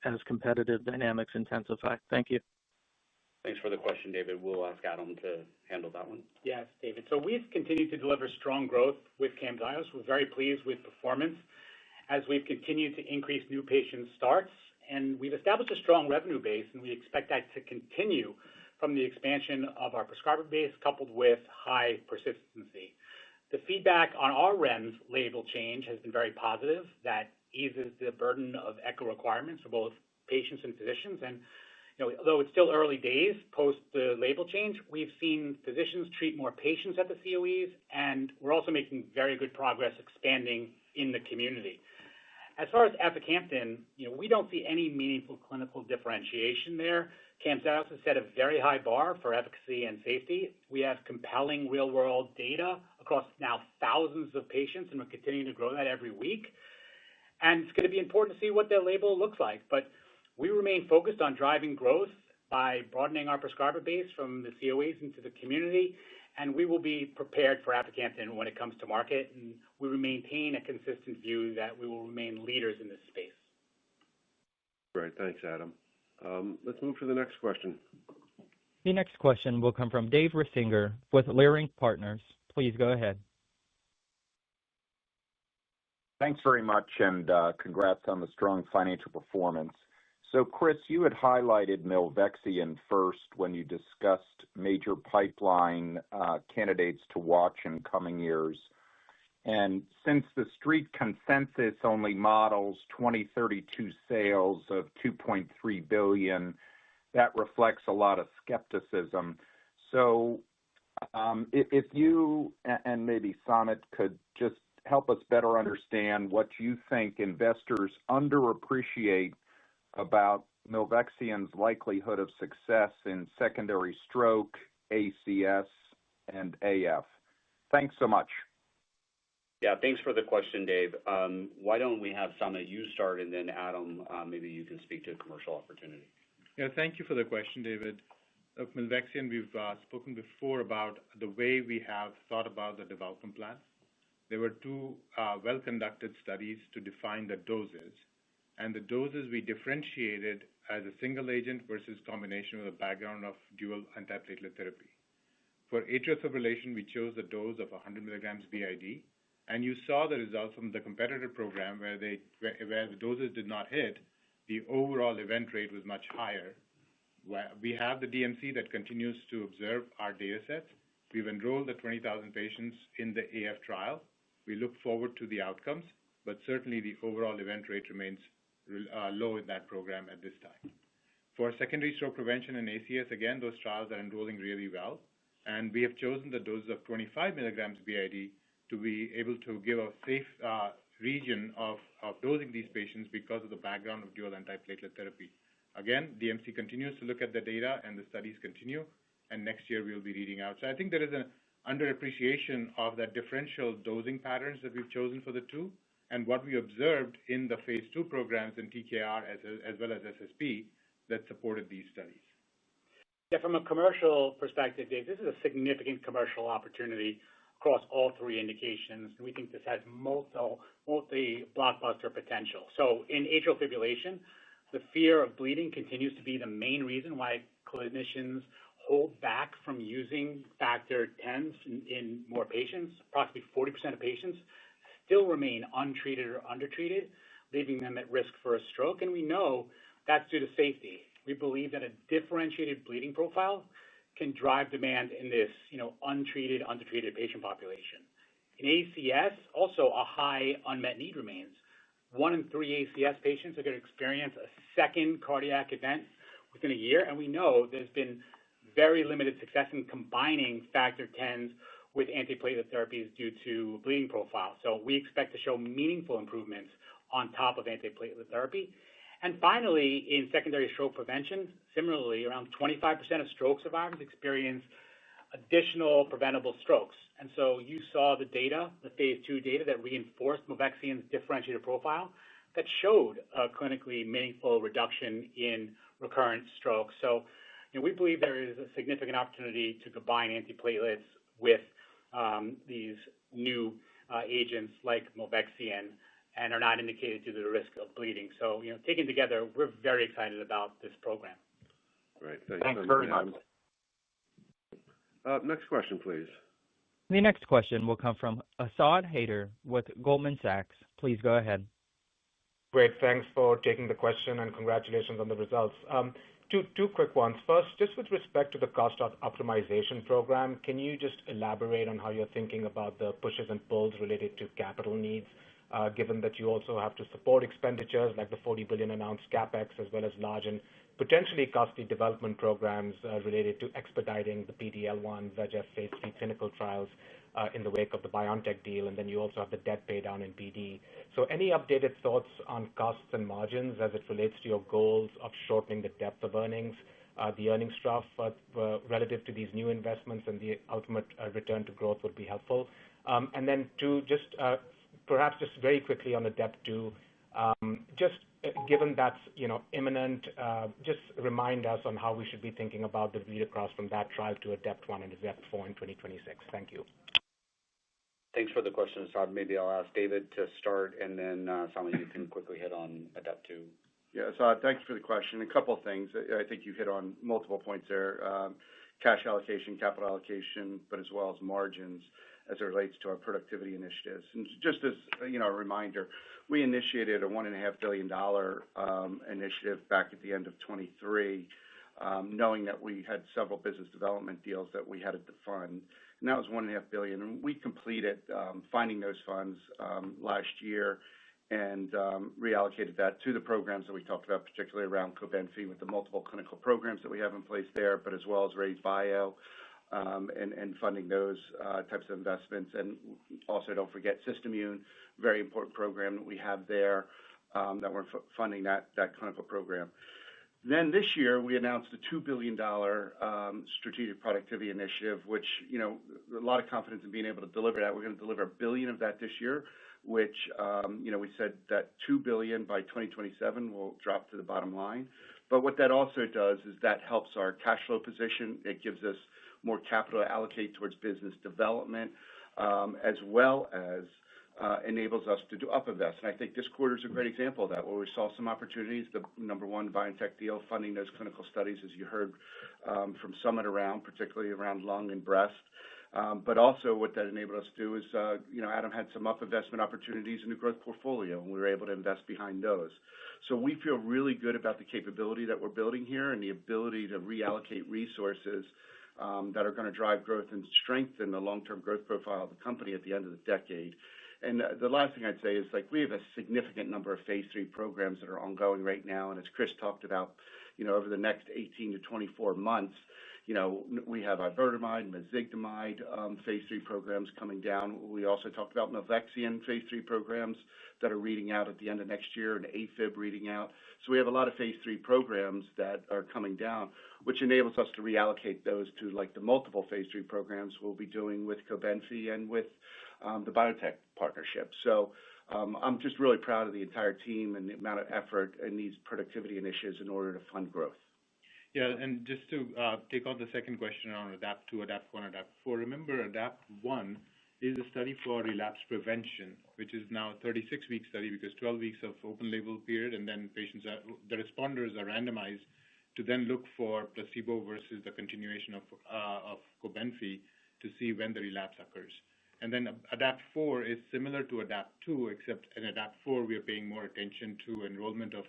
as competitive dynamics intensify? Thank you. Thanks for the question, David. We'll ask Adam to handle that one. Yes, David. So we've continued to deliver strong growth with Camzyos. We're very pleased with performance as we've continued to increase new patient starts, and we've established a strong revenue base, and we expect that to continue from the expansion of our prescriber base coupled with high persistency. The feedback on our REMS label change has been very positive. That eases the burden of echo requirements for both patients and physicians. And although it's still early days post the label change, we've seen physicians treat more patients at the COEs, and we're also making very good progress expanding in the community. As far as aficamten, we don't see any meaningful clinical differentiation there. Camzyos has set a very high bar for efficacy and safety. We have compelling real-world data across now thousands of patients, and we're continuing to grow that every week. And it's going to be important to see what their label looks like. But we remain focused on driving growth by broadening our prescriber base from the COEs into the community, and we will be prepared for aficamten when it comes to market, and we will maintain a consistent view that we will remain leaders in this space. Great, thanks, Adam. Let's move to the next question. The next question will come from Dave Risinger with Leerink Partners. Please go ahead. Thanks very much, and congrats on the strong financial performance. So, Chris, you had highlighted milvexian first when you discussed major pipeline candidates to watch in coming years. And since the street consensus only models 2032 sales of $2.3 billion, that reflects a lot of skepticism. So if you and maybe Samit could just help us better understand what you think investors underappreciate about milvexian's likelihood of success in secondary stroke, ACS, and AF. Thanks so much. Yeah, thanks for the question, Dave. Why don't we have Samit, you start, and then Adam, maybe you can speak to commercial opportunity. Yeah, thank you for the question, David. Of milvexian, we've spoken before about the way we have thought about the development plan. There were two well-conducted studies to define the doses, and the doses we differentiated as a single agent versus combination with a background of dual antiplatelet therapy. For atrial fibrillation, we chose a dose of 100 milligrams BID, and you saw the results from the competitor program where the doses did not hit, the overall event rate was much higher. We have the DMC that continues to observe our data sets. We've enrolled the 20,000 patients in the AF trial. We look forward to the outcomes, but certainly the overall event rate remains low in that program at this time. For secondary stroke prevention and ACS, again, those trials are enrolling really well, and we have chosen the doses of 25 milligrams BID to be able to give a safe region of dosing these patients because of the background of dual antiplatelet therapy. Again, DMC continues to look at the data, and the studies continue, and next year we'll be reading out. So I think there is an underappreciation of the differential dosing patterns that we've chosen for the two, and what we observed in the phase 2 programs in TKR as well as SSP that supported these studies. Yeah, from a commercial perspective, Dave, this is a significant commercial opportunity across all three indications. We think this has multi-blockbuster potential. So in atrial fibrillation, the fear of bleeding continues to be the main reason why clinicians hold back from using factor 10s in more patients. Approximately 40% of patients still remain untreated or undertreated, leaving them at risk for a stroke. And we know that's due to safety. We believe that a differentiated bleeding profile can drive demand in this, untreated, undertreated patient population. In ACS, also a high unmet need remains. 1 in 3 ACS patients are going to experience a second cardiac event within a year, and we know there's been very limited success in combining factor 10s with antiplatelet therapies due to bleeding profile. So we expect to show meaningful improvements on top of antiplatelet therapy. And finally, in secondary stroke prevention, similarly, around 25% of stroke survivors experience additional preventable strokes. And so you saw the data, the phase 2 data that reinforced milvexian's differentiated profile that showed a clinically meaningful reduction in recurrent strokes. So we believe there is a significant opportunity to combine antiplatelets with these new agents like milvexian and are not indicated due to the risk of bleeding. So, taken together, we're very excited about this program. Right. Thanks very much. Next question, please. The next question will come from Asad Haider with Goldman Sachs. Please go ahead. Great. Thanks for taking the question and congratulations on the results. Two quick ones. First, just with respect to the cost optimization program, can you just elaborate on how you're thinking about the pushes and pulls related to capital needs, given that you also have to support expenditures like the $40 billion announced CapEx, as well as large and potentially costly development programs related to expediting the PD-L1 VEGF phase 3 clinical trials in the wake of the BioNTech deal, and then you also have the debt pay down in BD. So any updated thoughts on costs and margins as it relates to your goals of shortening the depth of earnings, the earnings trough relative to these new investments and the ultimate return to growth would be helpful. And then two, just perhaps just very quickly on the DEP2, just given that's imminent, just remind us on how we should be thinking about the read across from that trial to a DEP1 and a DEP4 in 2026. Thank you. Thanks for the question, Asad. Maybe I'll ask David to start, and then Samit, you can quickly hit on DEP2. Yeah, Asad, thanks for the question. A couple of things. I think you hit on multiple points there. Cash allocation, capital allocation, but as well as margins as it relates to our productivity initiatives. And just as a reminder, we initiated a $1.5 billion initiative back at the end of 23, knowing that we had several business development deals that we had to fund. And that was $1.5 billion. And we completed finding those funds last year and reallocated that to the programs that we talked about, particularly around Cobenfy with the multiple clinical programs that we have in place there, but as well as Raise Bio and funding those types of investments. And also don't forget Systimune, very important program that we have there that we're funding that clinical program. Then this year, we announced a $2 billion strategic productivity initiative, which, a lot of confidence in being able to deliver that. We're going to deliver $1 billion of that this year, which, we said that $2 billion by 2027 will drop to the bottom line. But what that also does is that helps our cash flow position. It gives us more capital to allocate towards business development, as well as enables us to do up invest. And I think this quarter is a great example of that, where we saw some opportunities, the number one BioNTech deal, funding those clinical studies, as you heard from Summit around, particularly around lung and breast. But also what that enabled us to do is, Adam had some up investment opportunities in the growth portfolio, and we were able to invest behind those. So we feel really good about the capability that we're building here and the ability to reallocate resources that are going to drive growth and strengthen the long-term growth profile of the company at the end of the decade. And the last thing I'd say is, we have a significant number of phase 3 programs that are ongoing right now. And as Chris talked about, over the next 18 to 24 months, we have iberdomide, mezigdomide phase 3 programs coming down. We also talked about milvexian phase 3 programs that are reading out at the end of next year and AFib reading out. So we have a lot of phase 3 programs that are coming down, which enables us to reallocate those to the multiple phase 3 programs we'll be doing with Cobenfy and with the BioNTech partnership. So I'm just really proud of the entire team and the amount of effort in these productivity initiatives in order to fund growth. Yeah, and just to take on the second question on ADAPT2, ADAPT1, ADAPT4, remember ADAPT1 is a study for relapse prevention, which is now a 36-week study because 12 weeks of open label period, and then the responders are randomized to then look for placebo versus the continuation of Cobenfy to see when the relapse occurs. And then ADAPT-4 is similar to ADAPT-2, except in ADAPT-4 we are paying more attention to enrollment of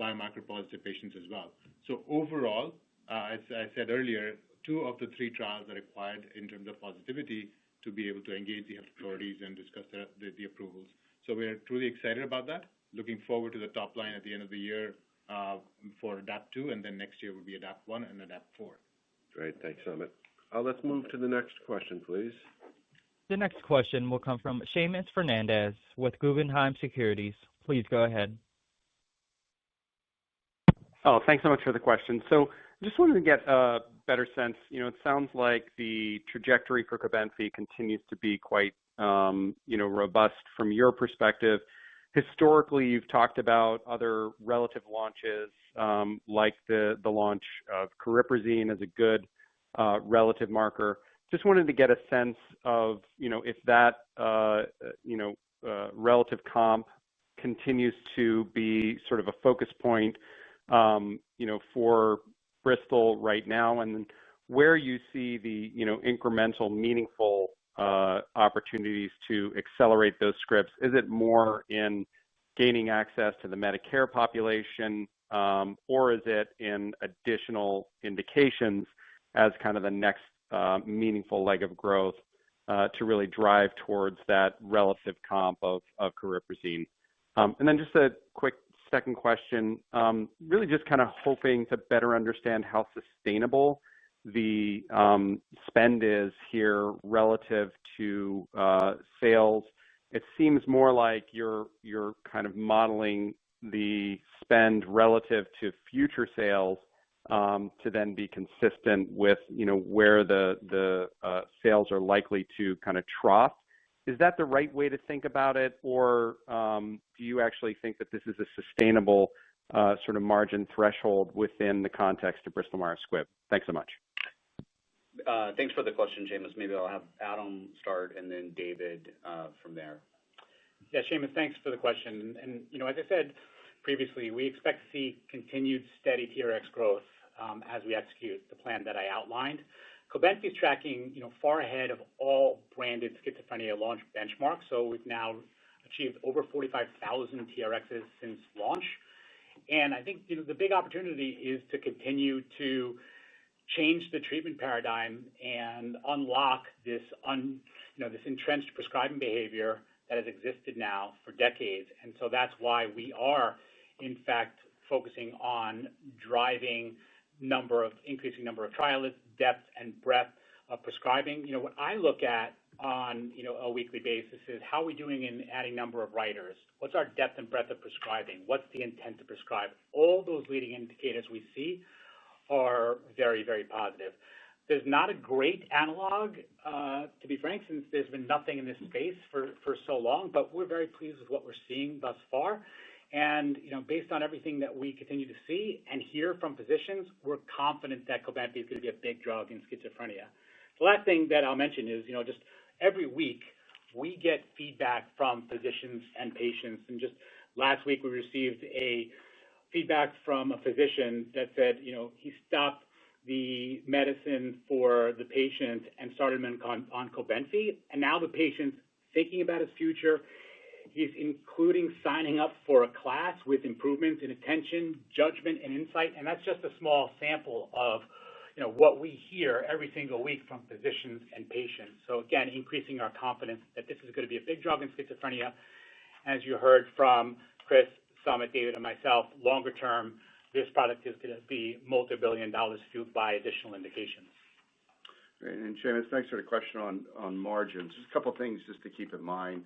biomarker positive patients as well. So overall, as I said earlier, 2 of the 3 trials are required in terms of positivity to be able to engage the health authorities and discuss the approvals. So we're truly excited about that. Looking forward to the top line at the end of the year for ADAPT-2, and then next year will be ADAPT-1 and ADAPT-4. Great, thanks, Amit. Let's move to the next question, please. The next question will come from Seamus Fernandez with Guggenheim Securities. Please go ahead. Oh, thanks so much for the question. So just wanted to get a better sense. It sounds like the trajectory for Cobenfy continues to be quite, robust from your perspective. Historically, you've talked about other relative launches, like the launch of cariprazine as a good relative marker. Just wanted to get a sense of, if that, relative comp continues to be sort of a focus point, for Bristol right now, and where you see the, incremental, meaningful opportunities to accelerate those scripts. Is it more in gaining access to the Medicare population, or is it in additional indications as kind of the next meaningful leg of growth to really drive towards that relative comp of cariprazine? And then just a quick second question, really just kind of hoping to better understand how sustainable the spend is here relative to sales. It seems more like you're kind of modeling the spend relative to future sales to then be consistent with where the sales are likely to kind of trough. Is that the right way to think about it, or do you actually think that this is a sustainable sort of margin threshold within the context of Bristol-Myers Squibb? Thanks so much. Thanks for the question, Seamus. Maybe I'll have Adam start and then David from there. Yeah, Seamus, thanks for the question. And, as I said previously, we expect to see continued steady TRX growth as we execute the plan that I outlined. Cobenfy is tracking, far ahead of all branded schizophrenia launch benchmarks. So we've now achieved over 45,000 TRXs since launch. And I think, the big opportunity is to continue to change the treatment paradigm and unlock this, this entrenched prescribing behavior that has existed now for decades. And so that's why we are, in fact, focusing on driving increasing number of trialists, depth and breadth of prescribing. What I look at on, a weekly basis is how are we doing in adding number of writers? What's our depth and breadth of prescribing? What's the intent to prescribe? All those leading indicators we see are very, very positive. There's not a great analog, to be frank, since there's been nothing in this space for so long, but we're very pleased with what we're seeing thus far. And, based on everything that we continue to see and hear from physicians, we're confident that Cobenfy is going to be a big drug in schizophrenia. The last thing that I'll mention is, just every week we get feedback from physicians and patients. And just last week we received a feedback from a physician that said, he stopped the medicine for the patient and started him on Cobenfy. And now the patient's thinking about his future. He's including signing up for a class with improvements in attention, judgment, and insight. And that's just a small sample of, what we hear every single week from physicians and patients. So again, increasing our confidence that this is going to be a big drug in schizophrenia. As you heard from Chris, Samit, David, and myself, longer term, this product is going to be multi-billion dollars fueled by additional indications. Great. And Seamus, thanks for the question on margins. Just a couple of things just to keep in mind.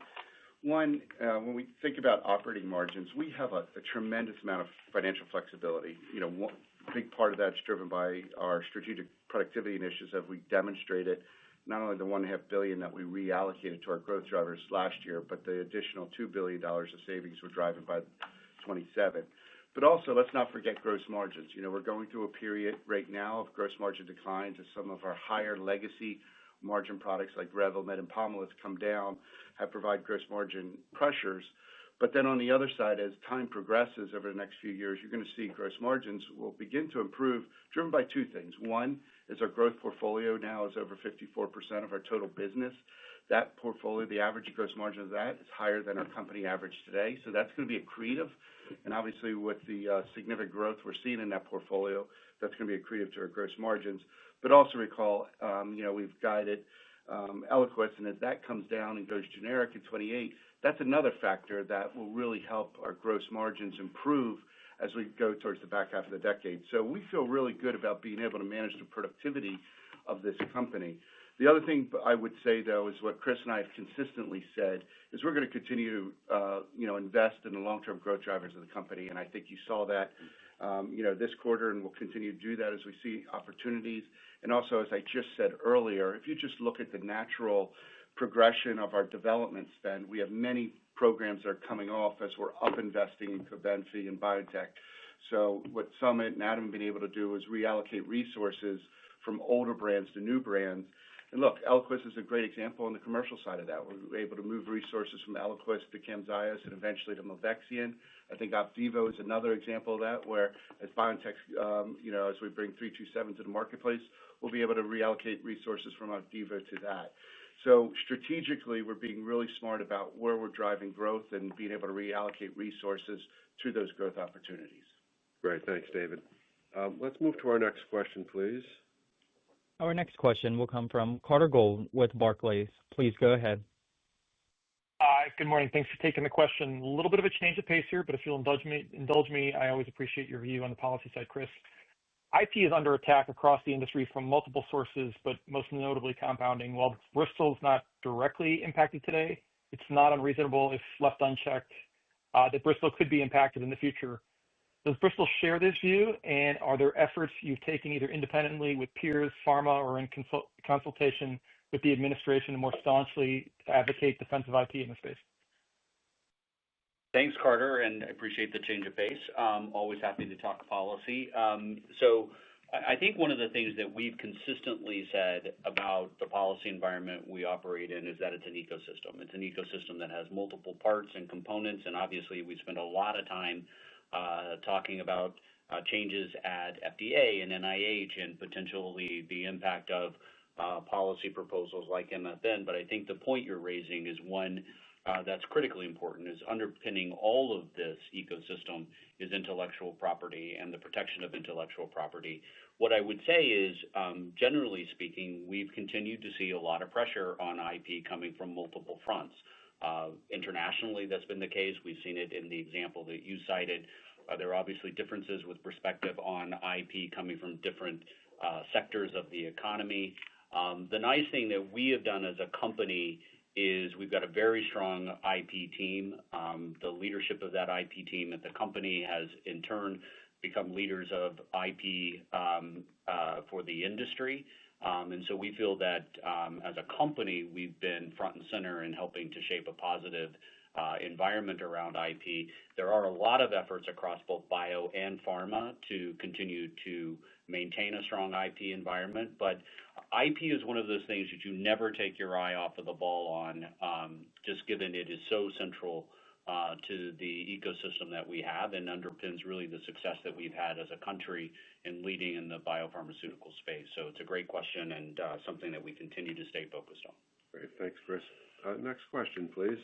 One, when we think about operating margins, we have a tremendous amount of financial flexibility. One big part of that's driven by our strategic productivity initiatives that we demonstrated, not only the $1.5 billion that we reallocated to our growth drivers last year, but the additional $2 billion of savings we're driving by 27. But also, let's not forget gross margins. We're going through a period right now of gross margin declines as some of our higher legacy margin products like Revlimid and Pomalyst come down, have provided gross margin pressures. But then on the other side, as time progresses over the next few years, you're going to see gross margins will begin to improve, driven by two things. One is our growth portfolio now is over 54% of our total business. That portfolio, the average gross margin of that is higher than our company average today. So that's going to be accretive. And obviously with the significant growth we're seeing in that portfolio, that's going to be accretive to our gross margins. But also recall, we've guided Eliquis, and as that comes down and goes generic in 28, that's another factor that will really help our gross margins improve as we go towards the back half of the decade. So we feel really good about being able to manage the productivity of this company. The other thing I would say, though, is what Chris and I have consistently said, is we're going to continue to, invest in the long-term growth drivers of the company. And I think you saw that, this quarter, and we'll continue to do that as we see opportunities. And also, as I just said earlier, if you just look at the natural progression of our development spend, we have many programs that are coming off as we're up investing in Cobenfy and biotech. So what Summit and Adam have been able to do is reallocate resources from older brands to new brands. And look, Eliquis is a great example on the commercial side of that. We were able to move resources from Eliquis to Camzyos and eventually to Milvexian. I think Opdivo is another example of that, where as BioNTech, as we bring 327 to the marketplace, we'll be able to reallocate resources from Opdivo to that. So strategically, we're being really smart about where we're driving growth and being able to reallocate resources to those growth opportunities. Great. Thanks, David. Let's move to our next question, please. Our next question will come from Carter Gould with Barclays. Please go ahead. Hi, good morning. Thanks for taking the question. A little bit of a change of pace here, but if you'll indulge me, I always appreciate your view on the policy side, Chris. IP is under attack across the industry from multiple sources, but most notably compounding. While Bristol's not directly impacted today, it's not unreasonable, if left unchecked, that Bristol could be impacted in the future. Does Bristol share this view, and are there efforts you've taken either independently with peers, pharma, or in consultation with the administration to more staunchly advocate defensive IP in the space? Thanks, Carter, and I appreciate the change of pace. Always happy to talk policy. So I think one of the things that we've consistently said about the policy environment we operate in is that it's an ecosystem. It's an ecosystem that has multiple parts and components, and obviously we spend a lot of time talking about changes at FDA and NIH and potentially the impact of policy proposals like MFN. But I think the point you're raising is one that's critically important, is underpinning all of this ecosystem is intellectual property and the protection of intellectual property. What I would say is, generally speaking, we've continued to see a lot of pressure on IP coming from multiple fronts. Internationally, that's been the case. We've seen it in the example that you cited. There are obviously differences with perspective on IP coming from different sectors of the economy. The nice thing that we have done as a company is we've got a very strong IP team. The leadership of that IP team at the company has in turn become leaders of IP for the industry. And so we feel that as a company, we've been front and center in helping to shape a positive environment around IP. There are a lot of efforts across both bio and pharma to continue to maintain a strong IP environment, but IP is one of those things that you never take your eye off of the ball on, just given it is so central to the ecosystem that we have and underpins really the success that we've had as a country in leading in the biopharmaceutical space. So it's a great question and something that we continue to stay focused on. Great. Thanks, Chris. Next question, please.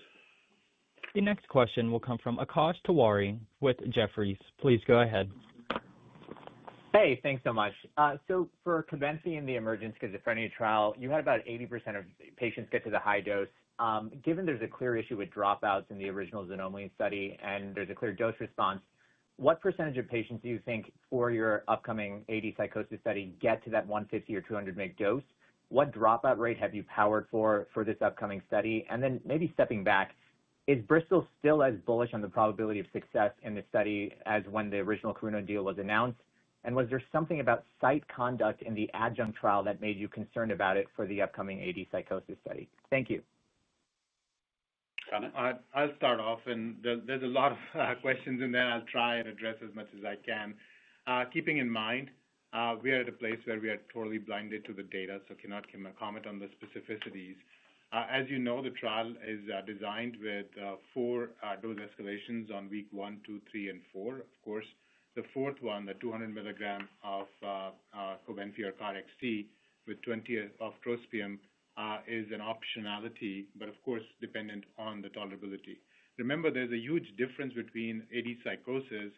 The next question will come from Akash Tewari with Jefferies. Please go ahead. Hey, thanks so much. So for Cobenfy in the emergent schizophrenia trial, you had about 80% of patients get to the high dose. Given there's a clear issue with dropouts in the original xanomeline study and there's a clear dose response, what percentage of patients do you think for your upcoming AD psychosis study get to that 150 or 200 mg dose? What dropout rate have you powered for this upcoming study? And then maybe stepping back, is Bristol still as bullish on the probability of success in the study as when the original Karuna deal was announced? And was there something about site conduct in the adjunct trial that made you concerned about it for the upcoming AD psychosis study? Thank you. I'll start off, and there's a lot of questions in there. I'll try and address as much as I can. Keeping in mind, We are at a place where we are totally blinded to the data, so cannot comment on the specificities. As you know, the trial is designed with 4 dose escalations on week 1, 2, 3, and 4. Of course, the fourth one, the 200 milligram of Cobenfy or KarXT with 20 of trospium, is an optionality, but of course dependent on the tolerability. Remember, there's a huge difference between AD psychosis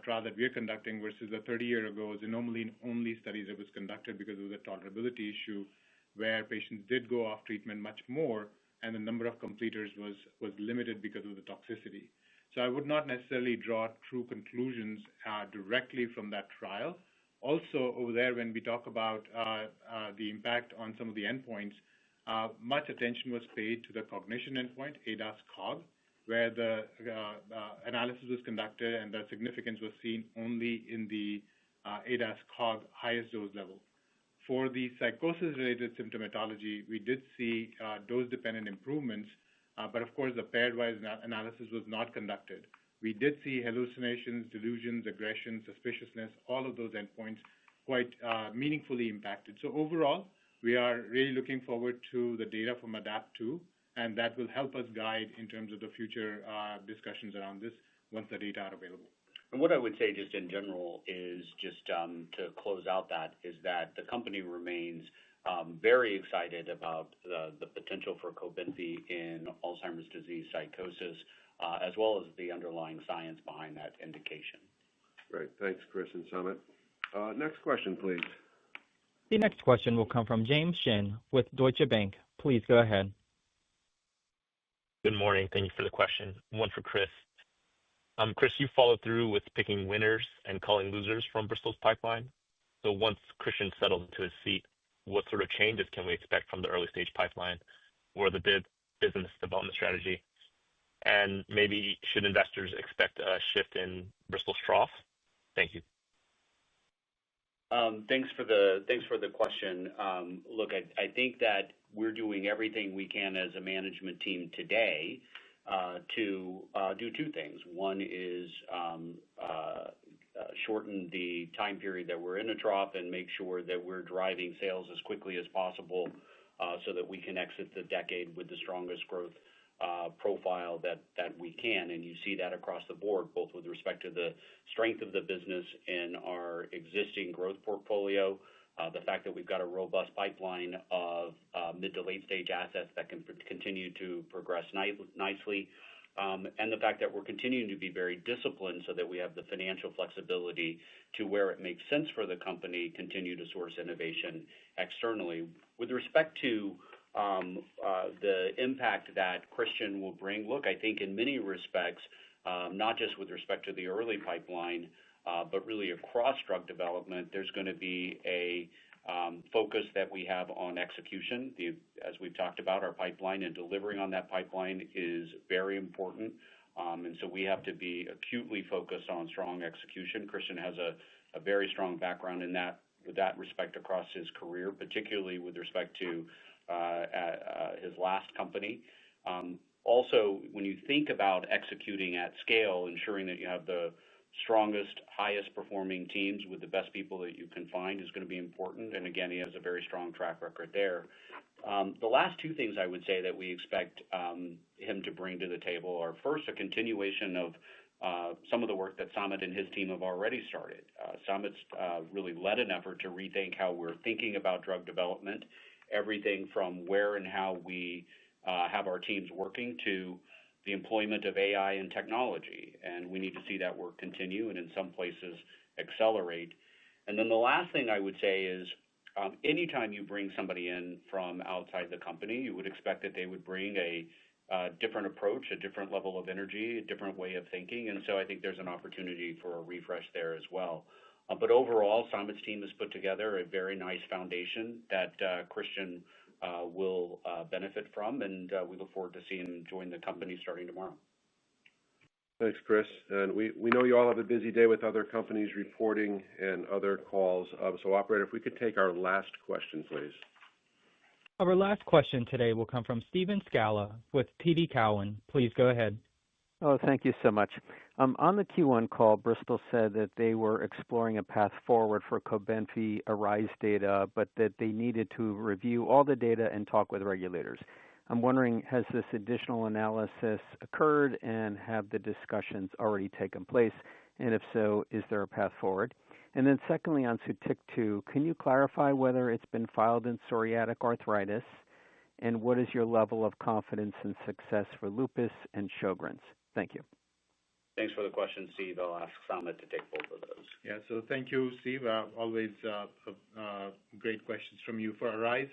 trial that we are conducting versus the 30-year ago xanomeline-only studies that was conducted because of the tolerability issue, where patients did go off treatment much more, and the number of completers was limited because of the toxicity. So I would not necessarily draw true conclusions directly from that trial. Also, over there, when we talk about the impact on some of the endpoints, much attention was paid to the cognition endpoint, ADAS-Cog, where the analysis was conducted and the significance was seen only in the ADAS-Cog highest dose level. For the psychosis-related symptomatology, we did see dose-dependent improvements, but of course the paired-wise analysis was not conducted. We did see hallucinations, delusions, aggression, suspiciousness, all of those endpoints quite meaningfully impacted. So overall, we are really looking forward to the data from ADAPT-2, and that will help us guide in terms of the future discussions around this once the data are available. And what I would say just in general is just to close out that is that the company remains very excited about the potential for Cobenfy in Alzheimer's disease psychosis, as well as the underlying science behind that indication. Great. Thanks, Chris and Samit. Next question, please. The next question will come from James Shin with Deutsche Bank. Please go ahead. Good morning. Thank you for the question. One for Chris. Chris, you followed through with picking winners and calling losers from Bristol's pipeline. So once Christian settled into his seat, what sort of changes can we expect from the early stage pipeline or the business development strategy? And maybe should investors expect a shift in Bristol's trough? Thank you. Thanks for the question. Look, I think that we're doing everything we can as a management team today to do 2 things. One is shorten the time period that we're in a trough and make sure that we're driving sales as quickly as possible so that we can exit the decade with the strongest growth profile that we can. And you see that across the board, both with respect to the strength of the business in our existing growth portfolio, the fact that we've got a robust pipeline of mid to late stage assets that can continue to progress nicely, and the fact that we're continuing to be very disciplined so that we have the financial flexibility to, where it makes sense for the company, continue to source innovation externally. With respect to the impact that Christian will bring, look, I think in many respects, not just with respect to the early pipeline, but really across drug development, there's going to be a focus that we have on execution. As we've talked about, our pipeline and delivering on that pipeline is very important. And so we have to be acutely focused on strong execution. Christian has a very strong background in that, with that respect across his career, particularly with respect to his last company. Also, when you think about executing at scale, ensuring that you have the strongest, highest performing teams with the best people that you can find is going to be important. And again, he has a very strong track record there. The last 2 things I would say that we expect him to bring to the table are, first, a continuation of some of the work that Samit and his team have already started. Samit's really led an effort to rethink how we're thinking about drug development, everything from where and how we have our teams working to the employment of AI and technology. And we need to see that work continue and in some places accelerate. And then the last thing I would say is anytime you bring somebody in from outside the company, you would expect that they would bring a different approach, a different level of energy, a different way of thinking. And so I think there's an opportunity for a refresh there as well. But overall, Samit's team has put together a very nice foundation that Christian will benefit from, and we look forward to seeing him join the company starting tomorrow. Thanks, Chris. And we know you all have a busy day with other companies reporting and other calls. So, operator, if we could take our last question, please. Our last question today will come from Steven Scala with TD Cowen. Please go ahead. Oh, thank you so much. On the Q1 call, Bristol said that they were exploring a path forward for Cobenfy ARISE data, but that they needed to review all the data and talk with regulators. I'm wondering, has this additional analysis occurred and have the discussions already taken place? And if so, is there a path forward? And then secondly, on Sotyktu, can you clarify whether it's been filed in psoriatic arthritis? And what is your level of confidence and success for lupus and Sjogren's? Thank you. Thanks for the question, Steve. I'll ask Samit to take both of those. Yeah, so thank you, Steve. Always great questions from you. For ARISE,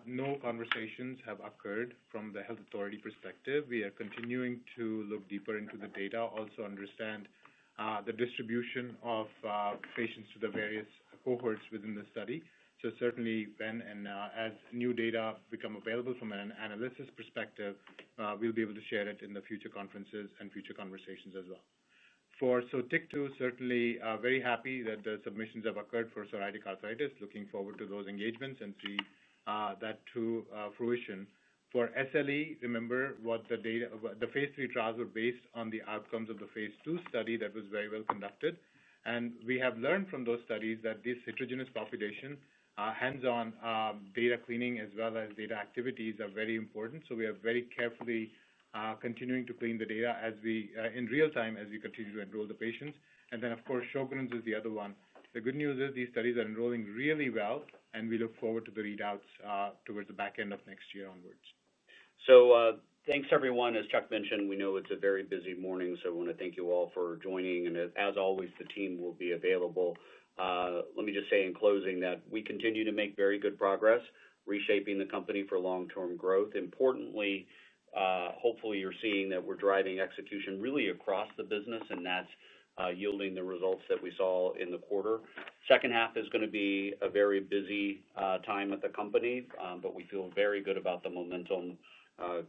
no conversations have occurred from the health authority perspective. We are continuing to look deeper into the data, also understand the distribution of patients to the various cohorts within the study. So certainly when and as new data become available from an analysis perspective, we'll be able to share it in the future conferences and future conversations as well. For Sotyktu, certainly very happy that the submissions have occurred for psoriatic arthritis. Looking forward to those engagements and see that to fruition. For SLE, remember what the data, the phase 3 trials were based on the outcomes of the phase 2 study that was very well conducted. And we have learned from those studies that this heterogeneous population, hands-on data cleaning as well as data activities are very important. So we are very carefully continuing to clean the data as we, in real time, as we continue to enroll the patients. And then, of course, Sjogren's is the other one. The good news is these studies are enrolling really well, and we look forward to the readouts towards the back end of next year onwards. So thanks, everyone. As Chuck mentioned, we know it's a very busy morning, so I want to thank you all for joining. And as always, the team will be available. Let me just say in closing that we continue to make very good progress, reshaping the company for long-term growth. Importantly, hopefully you're seeing that we're driving execution really across the business, and that's yielding the results that we saw in the quarter. Second half is going to be a very busy time at the company, but we feel very good about the momentum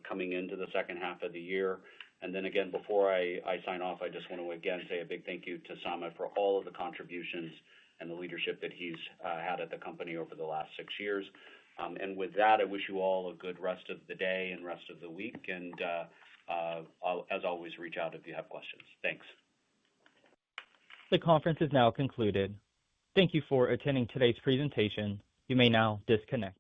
coming into the second half of the year. And then again, before I sign off, I just want to again say a big thank you to Samit for all of the contributions and the leadership that he's had at the company over the last 6 years. And with that, I wish you all a good rest of the day and rest of the week. And I'll, as always, reach out if you have questions. Thanks. The conference is now concluded. Thank you for attending today's presentation. You may now disconnect.